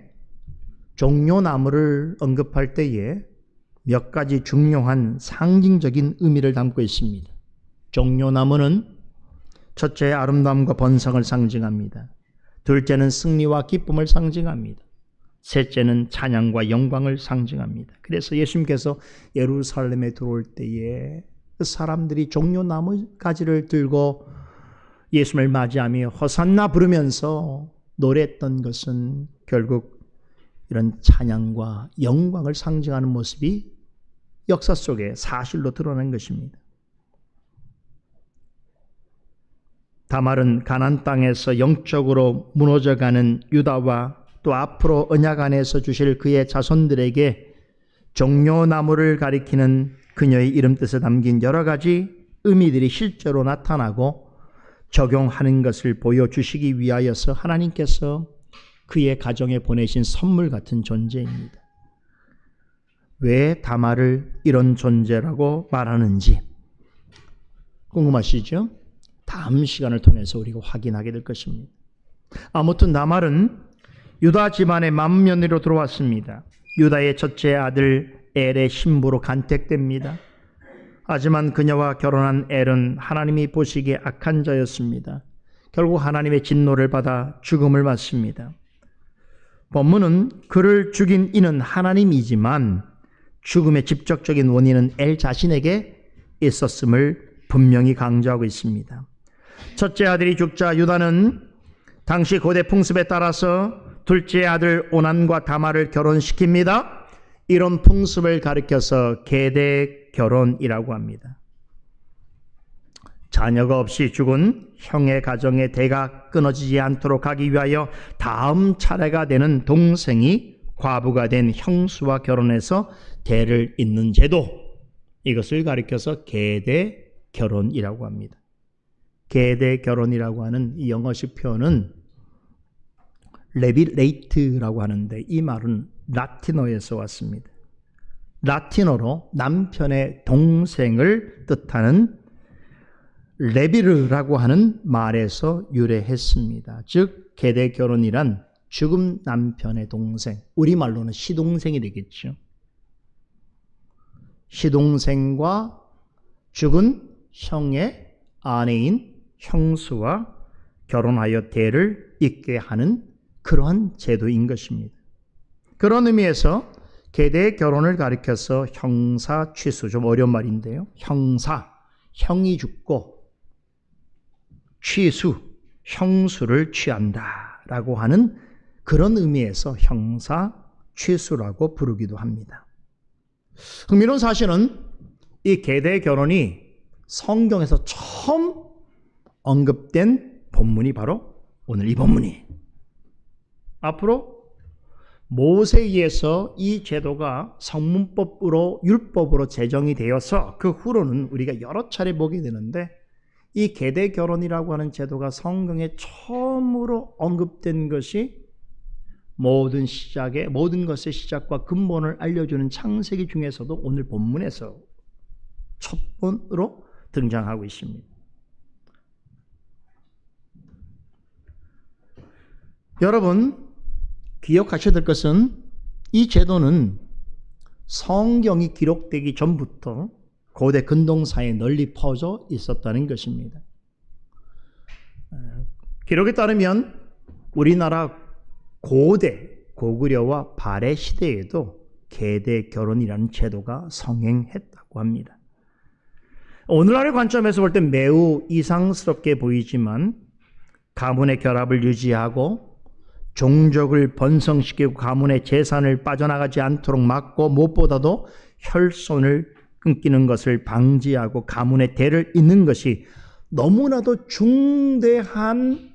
종려나무를 언급할 때에 몇 가지 중요한 상징적인 의미를 담고 있습니다. 종려나무는 첫째, 아름다움과 번성을 상징합니다. 둘째는 승리와 기쁨을 상징합니다. 셋째는 찬양과 영광을 상징합니다. 그래서 예수님께서 예루살렘에 들어올 때에 그 사람들이 종려나무 가지를 들고 예수님을 맞이하며 호산나 부르면서 노래했던 것은 결국 이런 찬양과 영광을 상징하는 모습이 역사 속에 사실로 드러난 것입니다. 다말은 가나안 땅에서 영적으로 무너져가는 유다와 또 앞으로 언약 안에서 주실 그의 자손들에게 종려나무를 가리키는 그녀의 이름 뜻에 담긴 여러 가지 의미들이 실제로 나타나고 적용하는 것을 보여주시기 위하여서 하나님께서 그의 가정에 보내신 선물 같은 존재입니다. 왜 다말을 이런 존재라고 말하는지 궁금하시죠? 다음 시간을 통해서 우리가 확인하게 될 것입니다. 아무튼 다말은 유다 집안의 맏며느리로 들어왔습니다. 유다의 첫째 아들 엘의 신부로 간택됩니다. 하지만 그녀와 결혼한 엘은 하나님이 보시기에 악한 자였습니다. 결국 하나님의 진노를 받아 죽음을 맞습니다. 본문은 그를 죽인 이는 하나님이지만 죽음의 직접적인 원인은 엘 자신에게 있었음을 분명히 강조하고 있습니다. 첫째 아들이 죽자 유다는 당시 고대 풍습에 따라서 둘째 아들 오난과 다말을 결혼시킵니다. 이런 풍습을 가리켜서 계대 결혼이라고 합니다. 자녀가 없이 죽은 형의 가정의 대가 끊어지지 않도록 하기 위하여 다음 차례가 되는 동생이 과부가 된 형수와 결혼해서 대를 잇는 제도, 이것을 가리켜서 계대 결혼이라고 합니다. 계대 결혼이라고 하는 이 영어식 표현은 레비레이트라고 하는데 이 말은 라틴어에서 왔습니다. 라틴어로 남편의 동생을 뜻하는 레비르라고 하는 말에서 유래했습니다. 즉 계대 결혼이란 죽은 남편의 동생, 우리말로는 시동생이 되겠죠. 시동생과 죽은 형의 아내인 형수와 결혼하여 대를 잇게 하는 그러한 제도인 것입니다. 그런 의미에서 계대 결혼을 가리켜서 형사 취수, 좀 어려운 말인데요. 형사, 형이 죽고 취수, 형수를 취한다라고 하는 그런 의미에서 형사 취수라고 부르기도 합니다. 흥미로운 사실은 이 계대 결혼이 성경에서 처음 언급된 본문이 바로 오늘 이 본문이에요. 앞으로 모세에 의해서 이 제도가 성문법으로 율법으로 제정이 되어서 그 후로는 우리가 여러 차례 보게 되는데 이 계대 결혼이라고 하는 제도가 성경에 처음으로 언급된 것이 모든 것의 시작과 근본을 알려주는 창세기 중에서도 오늘 본문에서 첫 번으로 등장하고 있습니다. 여러분 기억하셔야 될 것은 이 제도는 성경이 기록되기 전부터 고대 근동사에 널리 퍼져 있었다는 것입니다. 기록에 따르면 우리나라 고구려와 발해 시대에도 계대 결혼이라는 제도가 성행했다고 합니다. 오늘날의 관점에서 볼 때 매우 이상스럽게 보이지만 가문의 결합을 유지하고 종족을 번성시키고 가문의 재산을 빠져나가지 않도록 막고 무엇보다도 혈손을 끊기는 것을 방지하고 가문의 대를 잇는 것이 너무나도 중대한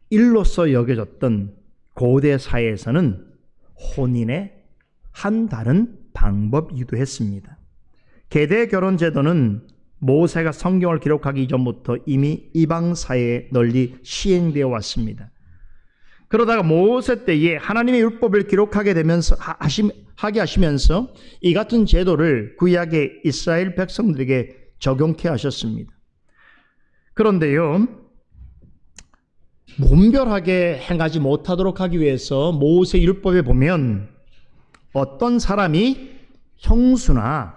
일로서 여겨졌던 고대 사회에서는 혼인의 한 다른 방법이기도 했습니다. 계대 결혼 제도는 모세가 성경을 기록하기 이전부터 이미 이방 사회에 널리 시행되어 왔습니다. 그러다가 모세 때에 하나님의 율법을 기록하게 되면서 하게 하시면서 이 같은 제도를 구약의 이스라엘 백성들에게 적용케 하셨습니다. 그런데요, 무분별하게 행하지 못하도록 하기 위해서 모세 율법에 보면 어떤 사람이 형수나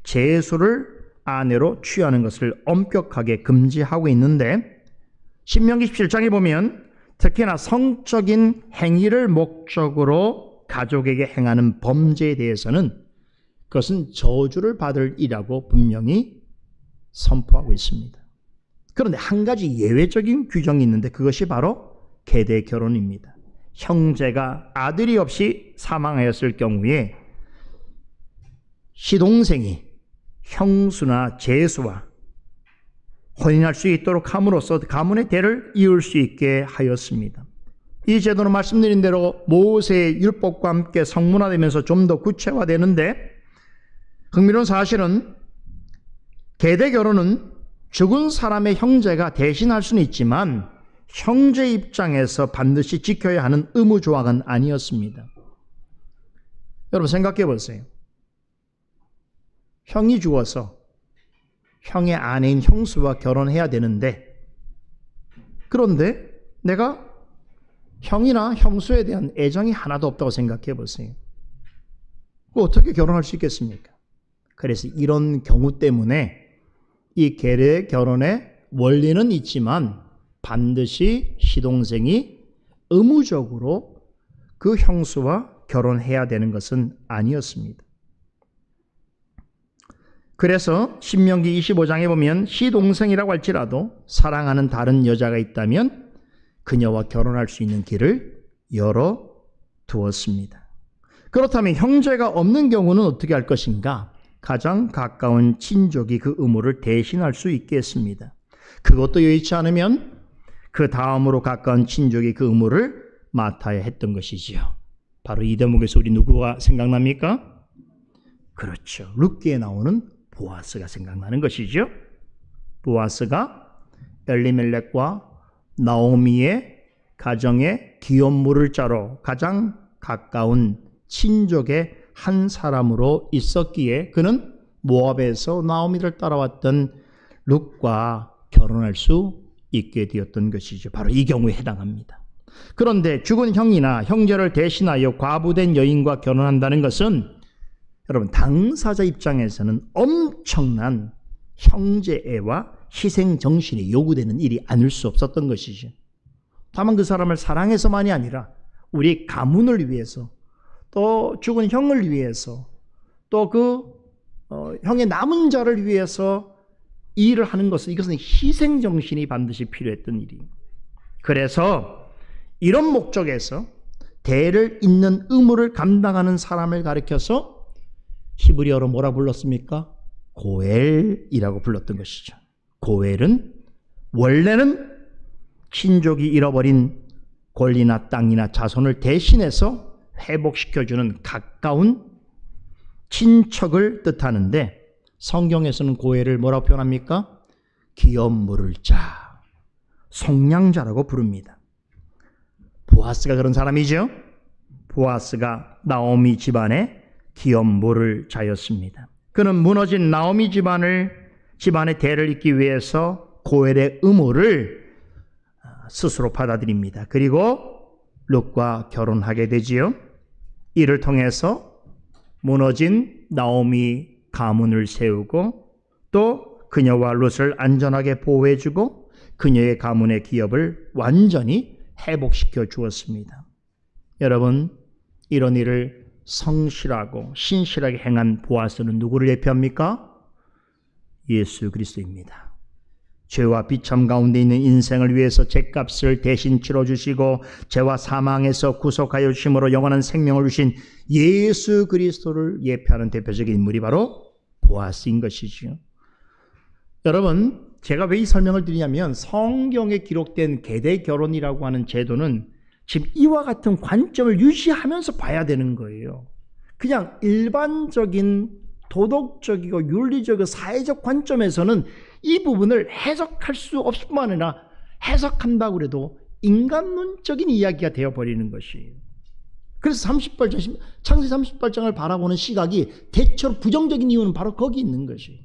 제수를 아내로 취하는 것을 엄격하게 금지하고 있는데, 신명기 17장에 보면 특히나 성적인 행위를 목적으로 가족에게 행하는 범죄에 대해서는 그것은 저주를 받을 일이라고 분명히 선포하고 있습니다. 그런데 한 가지 예외적인 규정이 있는데 그것이 바로 계대 결혼입니다. 형제가 아들이 없이 사망하였을 경우에 시동생이 형수나 제수와 혼인할 수 있도록 함으로써 가문의 대를 이을 수 있게 하였습니다. 이 제도는 말씀드린 대로 모세의 율법과 함께 성문화되면서 좀 더 구체화되는데, 흥미로운 사실은 계대 결혼은 죽은 사람의 형제가 대신할 수는 있지만 형제 입장에서 반드시 지켜야 하는 의무 조항은 아니었습니다. 여러분 생각해 보세요. 형이 죽어서 형의 아내인 형수와 결혼해야 되는데, 그런데 내가 형이나 형수에 대한 애정이 하나도 없다고 생각해 보세요. 어떻게 결혼할 수 있겠습니까? 그래서 이런 경우 때문에 이 계대 결혼의 원리는 있지만 반드시 시동생이 의무적으로 그 형수와 결혼해야 되는 것은 아니었습니다. 그래서 신명기 25장에 보면 시동생이라고 할지라도 사랑하는 다른 여자가 있다면 그녀와 결혼할 수 있는 길을 열어두었습니다. 그렇다면 형제가 없는 경우는 어떻게 할 것인가? 가장 가까운 친족이 그 의무를 대신할 수 있게 했습니다. 그것도 여의치 않으면 그 다음으로 가까운 친족이 그 의무를 맡아야 했던 것이지요. 바로 이 대목에서 우리 누구가 생각납니까? 그렇죠. 룻기에 나오는 보아스가 생각나는 것이죠. 보아스가 엘리멜렉과 나오미의 가정의 기업물을 자로 가장 가까운 친족의 한 사람으로 있었기에 그는 모압에서 나오미를 따라왔던 룻과 결혼할 수 있게 되었던 것이죠. 바로 이 경우에 해당합니다. 그런데 죽은 형이나 형제를 대신하여 과부된 여인과 결혼한다는 것은 여러분 당사자 입장에서는 엄청난 형제애와 희생 정신이 요구되는 일이 아닐 수 없었던 것이죠. 다만 그 사람을 사랑해서만이 아니라 우리 가문을 위해서, 또 죽은 형을 위해서, 또 그 형의 남은 자를 위해서 이 일을 하는 것은, 이것은 희생 정신이 반드시 필요했던 일이에요. 그래서 이런 목적에서 대를 잇는 의무를 감당하는 사람을 가리켜서 히브리어로 뭐라 불렀습니까? 고엘이라고 불렀던 것이죠. 고엘은 원래는 친족이 잃어버린 권리나 땅이나 자손을 대신해서 회복시켜주는 가까운 친척을 뜻하는데, 성경에서는 고엘을 뭐라고 표현합니까? 기업 물을 자, 속량자라고 부릅니다. 보아스가 그런 사람이죠. 보아스가 나오미 집안의 기업 물을 자였습니다. 그는 무너진 나오미 집안의 대를 잇기 위해서 고엘의 의무를 스스로 받아들입니다. 그리고 룻과 결혼하게 되지요. 이를 통해서 무너진 나오미 가문을 세우고 또 그녀와 룻을 안전하게 보호해주고 그녀의 가문의 기업을 완전히 회복시켜 주었습니다. 여러분, 이런 일을 성실하고 신실하게 행한 보아스는 누구를 대표합니까? 예수 그리스도입니다. 죄와 비참 가운데 있는 인생을 위해서 죄값을 대신 치러주시고 죄와 사망에서 구속하여 주심으로 영원한 생명을 주신 예수 그리스도를 예표하는 대표적인 인물이 바로 보아스인 것이지요. 여러분, 제가 왜 이 설명을 드리냐면 성경에 기록된 계대 결혼이라고 하는 제도는 지금 이와 같은 관점을 유지하면서 봐야 되는 거예요. 그냥 일반적인 도덕적이고 윤리적이고 사회적 관점에서는 이 부분을 해석할 수 없을 뿐만 아니라 해석한다고 해도 인간론적인 이야기가 되어버리는 것이에요. 그래서 창세기 38장을 바라보는 시각이 대체로 부정적인 이유는 바로 거기 있는 것이에요.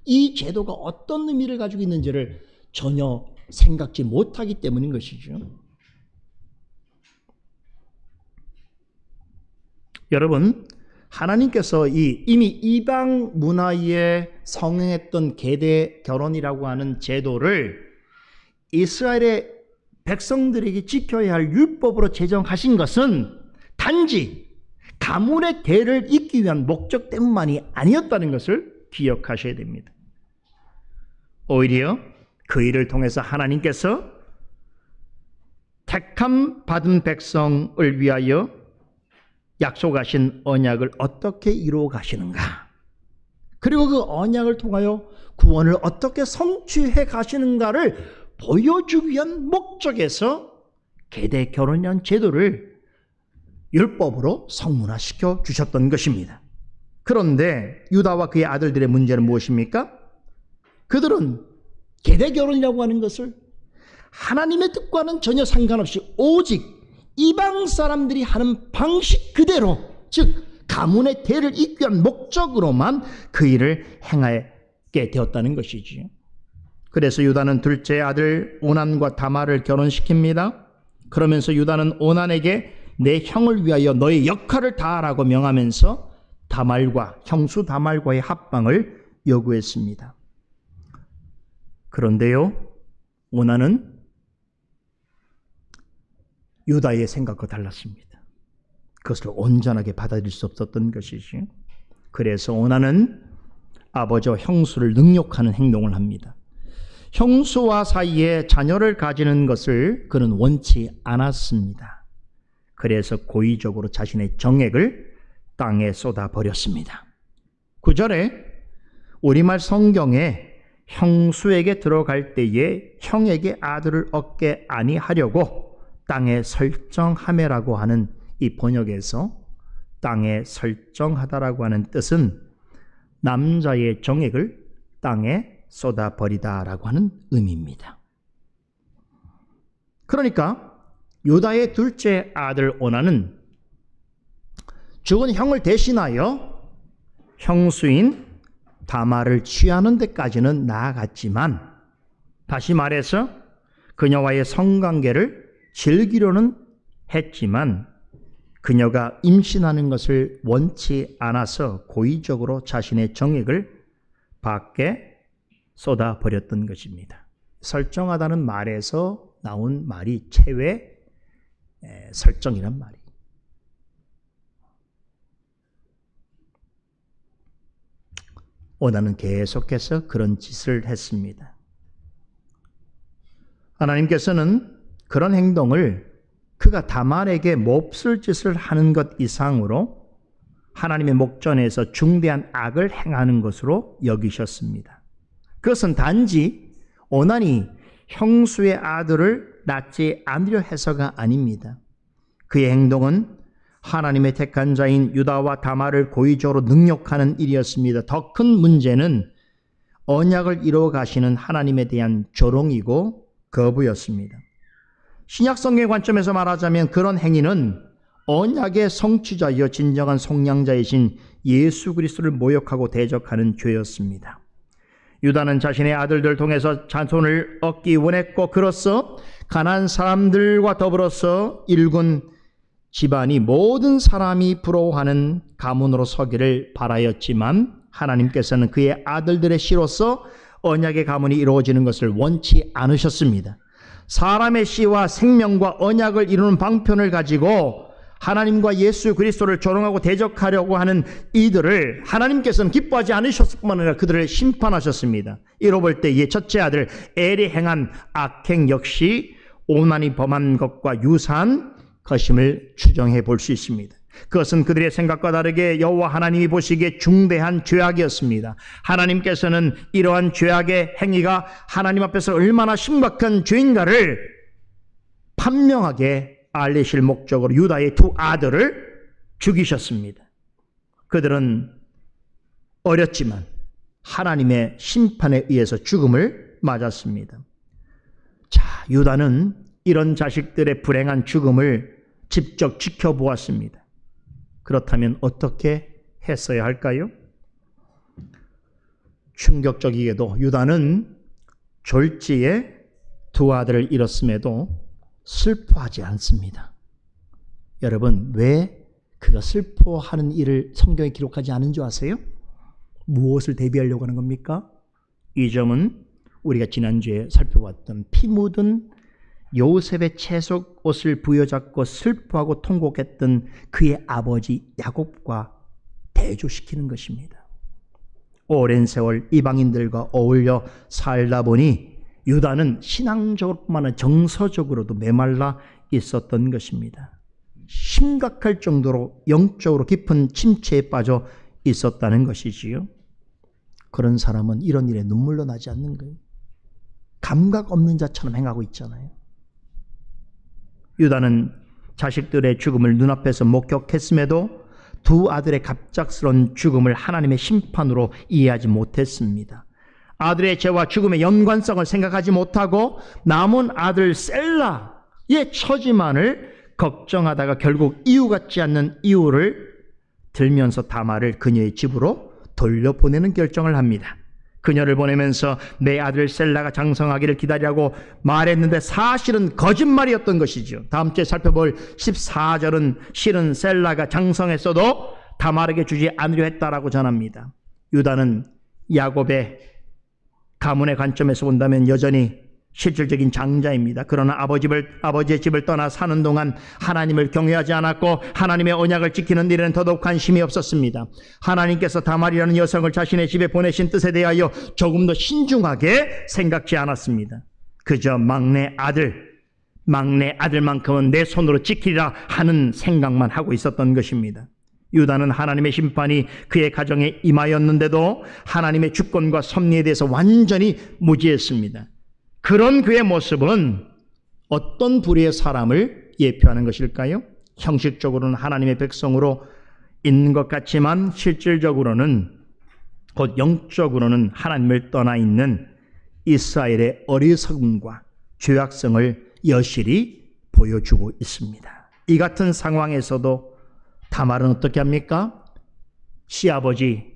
이 제도가 어떤 의미를 가지고 있는지를 전혀 생각지 못하기 때문인 것이죠. 여러분, 하나님께서 이미 이방 문화에 성행했던 계대 결혼이라고 하는 제도를 이스라엘의 백성들에게 지켜야 할 율법으로 제정하신 것은 단지 가문의 대를 잇기 위한 목적 때문만이 아니었다는 것을 기억하셔야 됩니다. 오히려 그 일을 통해서 하나님께서 택함 받은 백성을 위하여 약속하신 언약을 어떻게 이루어 가시는가, 그리고 그 언약을 통하여 구원을 어떻게 성취해 가시는가를 보여주기 위한 목적에서 계대 결혼이라는 제도를 율법으로 성문화시켜 주셨던 것입니다. 그런데 유다와 그의 아들들의 문제는 무엇입니까? 그들은 계대 결혼이라고 하는 것을 하나님의 뜻과는 전혀 상관없이 오직 이방 사람들이 하는 방식 그대로, 즉 가문의 대를 잇기 위한 목적으로만 그 일을 행하게 되었다는 것이지요. 그래서 유다는 둘째 아들 오난과 다말을 결혼시킵니다. 그러면서 유다는 오난에게 내 형을 위하여 너의 역할을 다하라고 명하면서 다말과 형수 다말과의 합방을 요구했습니다. 그런데요, 오난은 유다의 생각과 달랐습니다. 그것을 온전하게 받아들일 수 없었던 것이죠. 그래서 오난은 아버지와 형수를 능욕하는 행동을 합니다. 형수와 사이에 자녀를 가지는 것을 그는 원치 않았습니다. 그래서 고의적으로 자신의 정액을 땅에 쏟아버렸습니다. 9절에 우리말 성경에 형수에게 들어갈 때에 형에게 아들을 얻게 아니하려고 땅에 설정하매라고 하는 이 번역에서 땅에 설정하다라고 하는 뜻은 남자의 정액을 땅에 쏟아버리다라고 하는 의미입니다. 그러니까 유다의 둘째 아들 오난은 죽은 형을 대신하여 형수인 다말을 취하는 데까지는 나아갔지만, 다시 말해서 그녀와의 성관계를 즐기려는 했지만 그녀가 임신하는 것을 원치 않아서 고의적으로 자신의 정액을 밖에 쏟아버렸던 것입니다. 설정하다는 말에서 나온 말이 체외 설정이란 말이에요. 오나는 계속해서 그런 짓을 했습니다. 하나님께서는 그런 행동을 그가 다말에게 몹쓸 짓을 하는 것 이상으로 하나님의 목전에서 중대한 악을 행하는 것으로 여기셨습니다. 그것은 단지 오난이 형수의 아들을 낳지 않으려 해서가 아닙니다. 그의 행동은 하나님의 택한 자인 유다와 다말을 고의적으로 능욕하는 일이었습니다. 더 큰 문제는 언약을 이루어 가시는 하나님에 대한 조롱이고 거부였습니다. 신약 성경의 관점에서 말하자면 그런 행위는 언약의 성취자이여 진정한 속량자이신 예수 그리스도를 모욕하고 대적하는 죄였습니다. 유다는 자신의 아들들 통해서 자손을 얻기 원했고, 그로써 가나안 사람들과 더불어서 일군 집안이 모든 사람이 부러워하는 가문으로 서기를 바라였지만, 하나님께서는 그의 아들들의 씨로서 언약의 가문이 이루어지는 것을 원치 않으셨습니다. 사람의 씨와 생명과 언약을 이루는 방편을 가지고 하나님과 예수 그리스도를 조롱하고 대적하려고 하는 이들을 하나님께서는 기뻐하지 않으셨을 뿐만 아니라 그들을 심판하셨습니다. 이로 볼 때 이 첫째 아들 엘이 행한 악행 역시 오난이 범한 것과 유사한 것임을 추정해 볼 수 있습니다. 그것은 그들의 생각과 다르게 여호와 하나님이 보시기에 중대한 죄악이었습니다. 하나님께서는 이러한 죄악의 행위가 하나님 앞에서 얼마나 심각한 죄인가를 판명하게 알리실 목적으로 유다의 두 아들을 죽이셨습니다. 그들은 어렸지만 하나님의 심판에 의해서 죽음을 맞았습니다. 자, 유다는 이런 자식들의 불행한 죽음을 직접 지켜보았습니다. 그렇다면 어떻게 했어야 할까요? 충격적이게도 유다는 졸지에 두 아들을 잃었음에도 슬퍼하지 않습니다. 여러분, 왜 그가 슬퍼하는 일을 성경에 기록하지 않은 줄 아세요? 무엇을 대비하려고 하는 겁니까? 이 점은 우리가 지난주에 살펴봤던 피 묻은 요셉의 채속 옷을 부여잡고 슬퍼하고 통곡했던 그의 아버지 야곱과 대조시키는 것입니다. 오랜 세월 이방인들과 어울려 살다 보니 유다는 신앙적으로뿐만 아니라 정서적으로도 메말라 있었던 것입니다. 심각할 정도로 영적으로 깊은 침체에 빠져 있었다는 것이지요. 그런 사람은 이런 일에 눈물로 나지 않는 거예요. 감각 없는 자처럼 행하고 있잖아요. 유다는 자식들의 죽음을 눈앞에서 목격했음에도 두 아들의 갑작스러운 죽음을 하나님의 심판으로 이해하지 못했습니다. 아들의 죄와 죽음의 연관성을 생각하지 못하고 남은 아들 셀라의 처지만을 걱정하다가 결국 이유 같지 않는 이유를 들면서 다말을 그녀의 집으로 돌려보내는 결정을 합니다. 그녀를 보내면서 내 아들 셀라가 장성하기를 기다리라고 말했는데 사실은 거짓말이었던 것이죠. 다음 주에 살펴볼 14절은 실은 셀라가 장성했어도 다말에게 주지 않으려 했다라고 전합니다. 유다는 야곱의 가문의 관점에서 본다면 여전히 실질적인 장자입니다. 그러나 아버지의 집을 떠나 사는 동안 하나님을 경외하지 않았고 하나님의 언약을 지키는 일에는 더더욱 관심이 없었습니다. 하나님께서 다말이라는 여성을 자신의 집에 보내신 뜻에 대하여 조금 더 신중하게 생각지 않았습니다. 그저 막내 아들만큼은 내 손으로 지키리라 하는 생각만 하고 있었던 것입니다. 유다는 하나님의 심판이 그의 가정에 임하였는데도 하나님의 주권과 섭리에 대해서 완전히 무지했습니다. 그런 그의 모습은 어떤 부류의 사람을 예표하는 것일까요? 형식적으로는 하나님의 백성으로 있는 것 같지만 실질적으로는 곧 영적으로는 하나님을 떠나 있는 이스라엘의 어리석음과 죄악성을 여실히 보여주고 있습니다. 이 같은 상황에서도 다말은 어떻게 합니까? 시아버지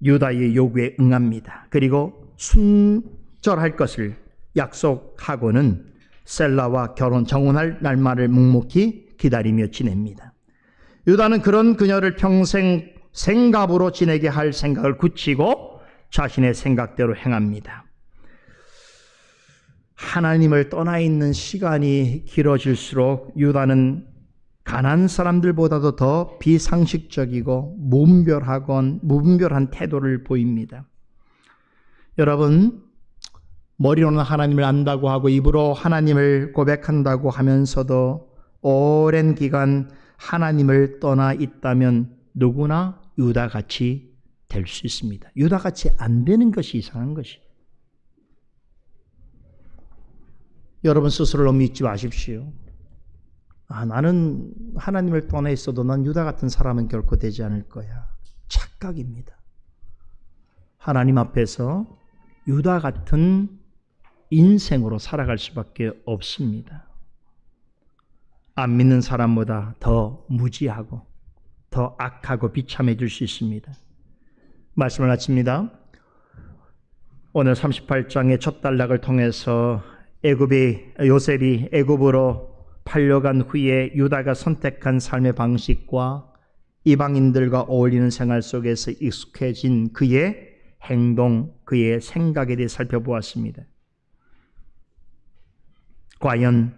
유다의 요구에 응합니다. 그리고 순절할 것을 약속하고는 셀라와 정혼할 날만을 묵묵히 기다리며 지냅니다. 유다는 그런 그녀를 평생 생갑으로 지내게 할 생각을 굳히고 자신의 생각대로 행합니다. 하나님을 떠나 있는 시간이 길어질수록 유다는 가난한 사람들보다도 더 비상식적이고 무분별한 태도를 보입니다. 여러분, 머리로는 하나님을 안다고 하고 입으로 하나님을 고백한다고 하면서도 오랜 기간 하나님을 떠나 있다면 누구나 유다같이 될 수 있습니다. 유다같이 안 되는 것이 이상한 것이. 여러분 스스로를 믿지 마십시오. 나는 하나님을 떠나 있어도 난 유다 같은 사람은 결코 되지 않을 거야. 착각입니다. 하나님 앞에서 유다 같은 인생으로 살아갈 수밖에 없습니다. 안 믿는 사람보다 더 무지하고 더 악하고 비참해질 수 있습니다. 말씀을 마칩니다. 오늘 38장의 첫 단락을 통해서 요셉이 애굽으로 팔려간 후에 유다가 선택한 삶의 방식과 이방인들과 어울리는 생활 속에서 익숙해진 그의 행동, 그의 생각에 대해 살펴보았습니다. 과연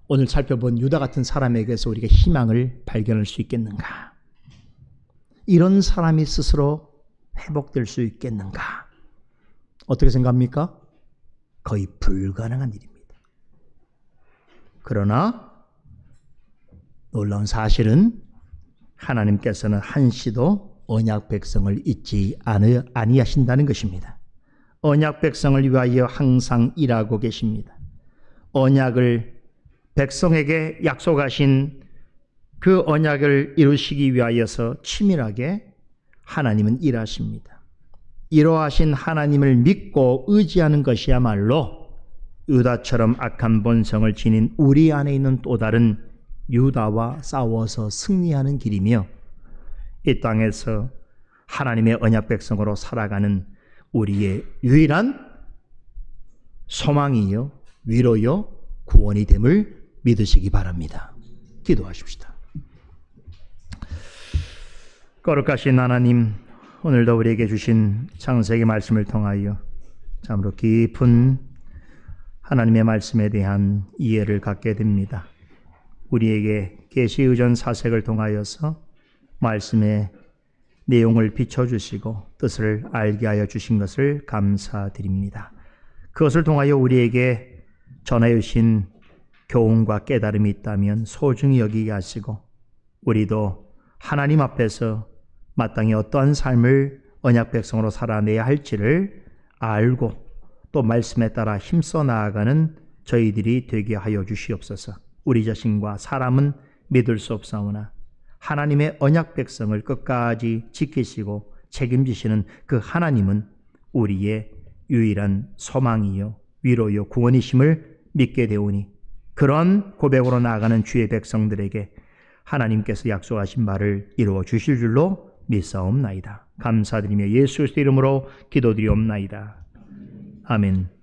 오늘 살펴본 유다 같은 사람에게서 우리가 희망을 발견할 수 있겠는가? 이런 사람이 스스로 회복될 수 있겠는가? 어떻게 생각합니까? 거의 불가능한 일입니다. 그러나 놀라운 사실은 하나님께서는 한시도 언약 백성을 잊지 아니하신다는 것입니다. 언약 백성을 위하여 항상 일하고 계십니다. 언약을 백성에게 약속하신 그 언약을 이루시기 위하여서 치밀하게 하나님은 일하십니다. 이러하신 하나님을 믿고 의지하는 것이야말로 유다처럼 악한 본성을 지닌 우리 안에 있는 또 다른 유다와 싸워서 승리하는 길이며 이 땅에서 하나님의 언약 백성으로 살아가는 우리의 유일한 소망이요 위로요 구원이 됨을 믿으시기 바랍니다. 기도하십시다. 거룩하신 하나님, 오늘도 우리에게 주신 창세기 말씀을 통하여 참으로 깊은 하나님의 말씀에 대한 이해를 갖게 됩니다. 우리에게 계시의전 사색을 통하여서 말씀의 내용을 비춰주시고 뜻을 알게 하여 주신 것을 감사드립니다. 그것을 통하여 우리에게 전하여 주신 교훈과 깨달음이 있다면 소중히 여기게 하시고 우리도 하나님 앞에서 마땅히 어떠한 삶을 언약 백성으로 살아내야 할지를 알고 또 말씀에 따라 힘써 나아가는 저희들이 되게 하여 주시옵소서. 우리 자신과 사람은 믿을 수 없사오나 하나님의 언약 백성을 끝까지 지키시고 책임지시는 그 하나님은 우리의 유일한 소망이요 위로요 구원이심을 믿게 되오니 그런 고백으로 나아가는 주의 백성들에게 하나님께서 약속하신 바를 이루어 주실 줄로 믿사옵나이다. 감사드리며 예수 그리스도 이름으로 기도드리옵나이다. 아멘.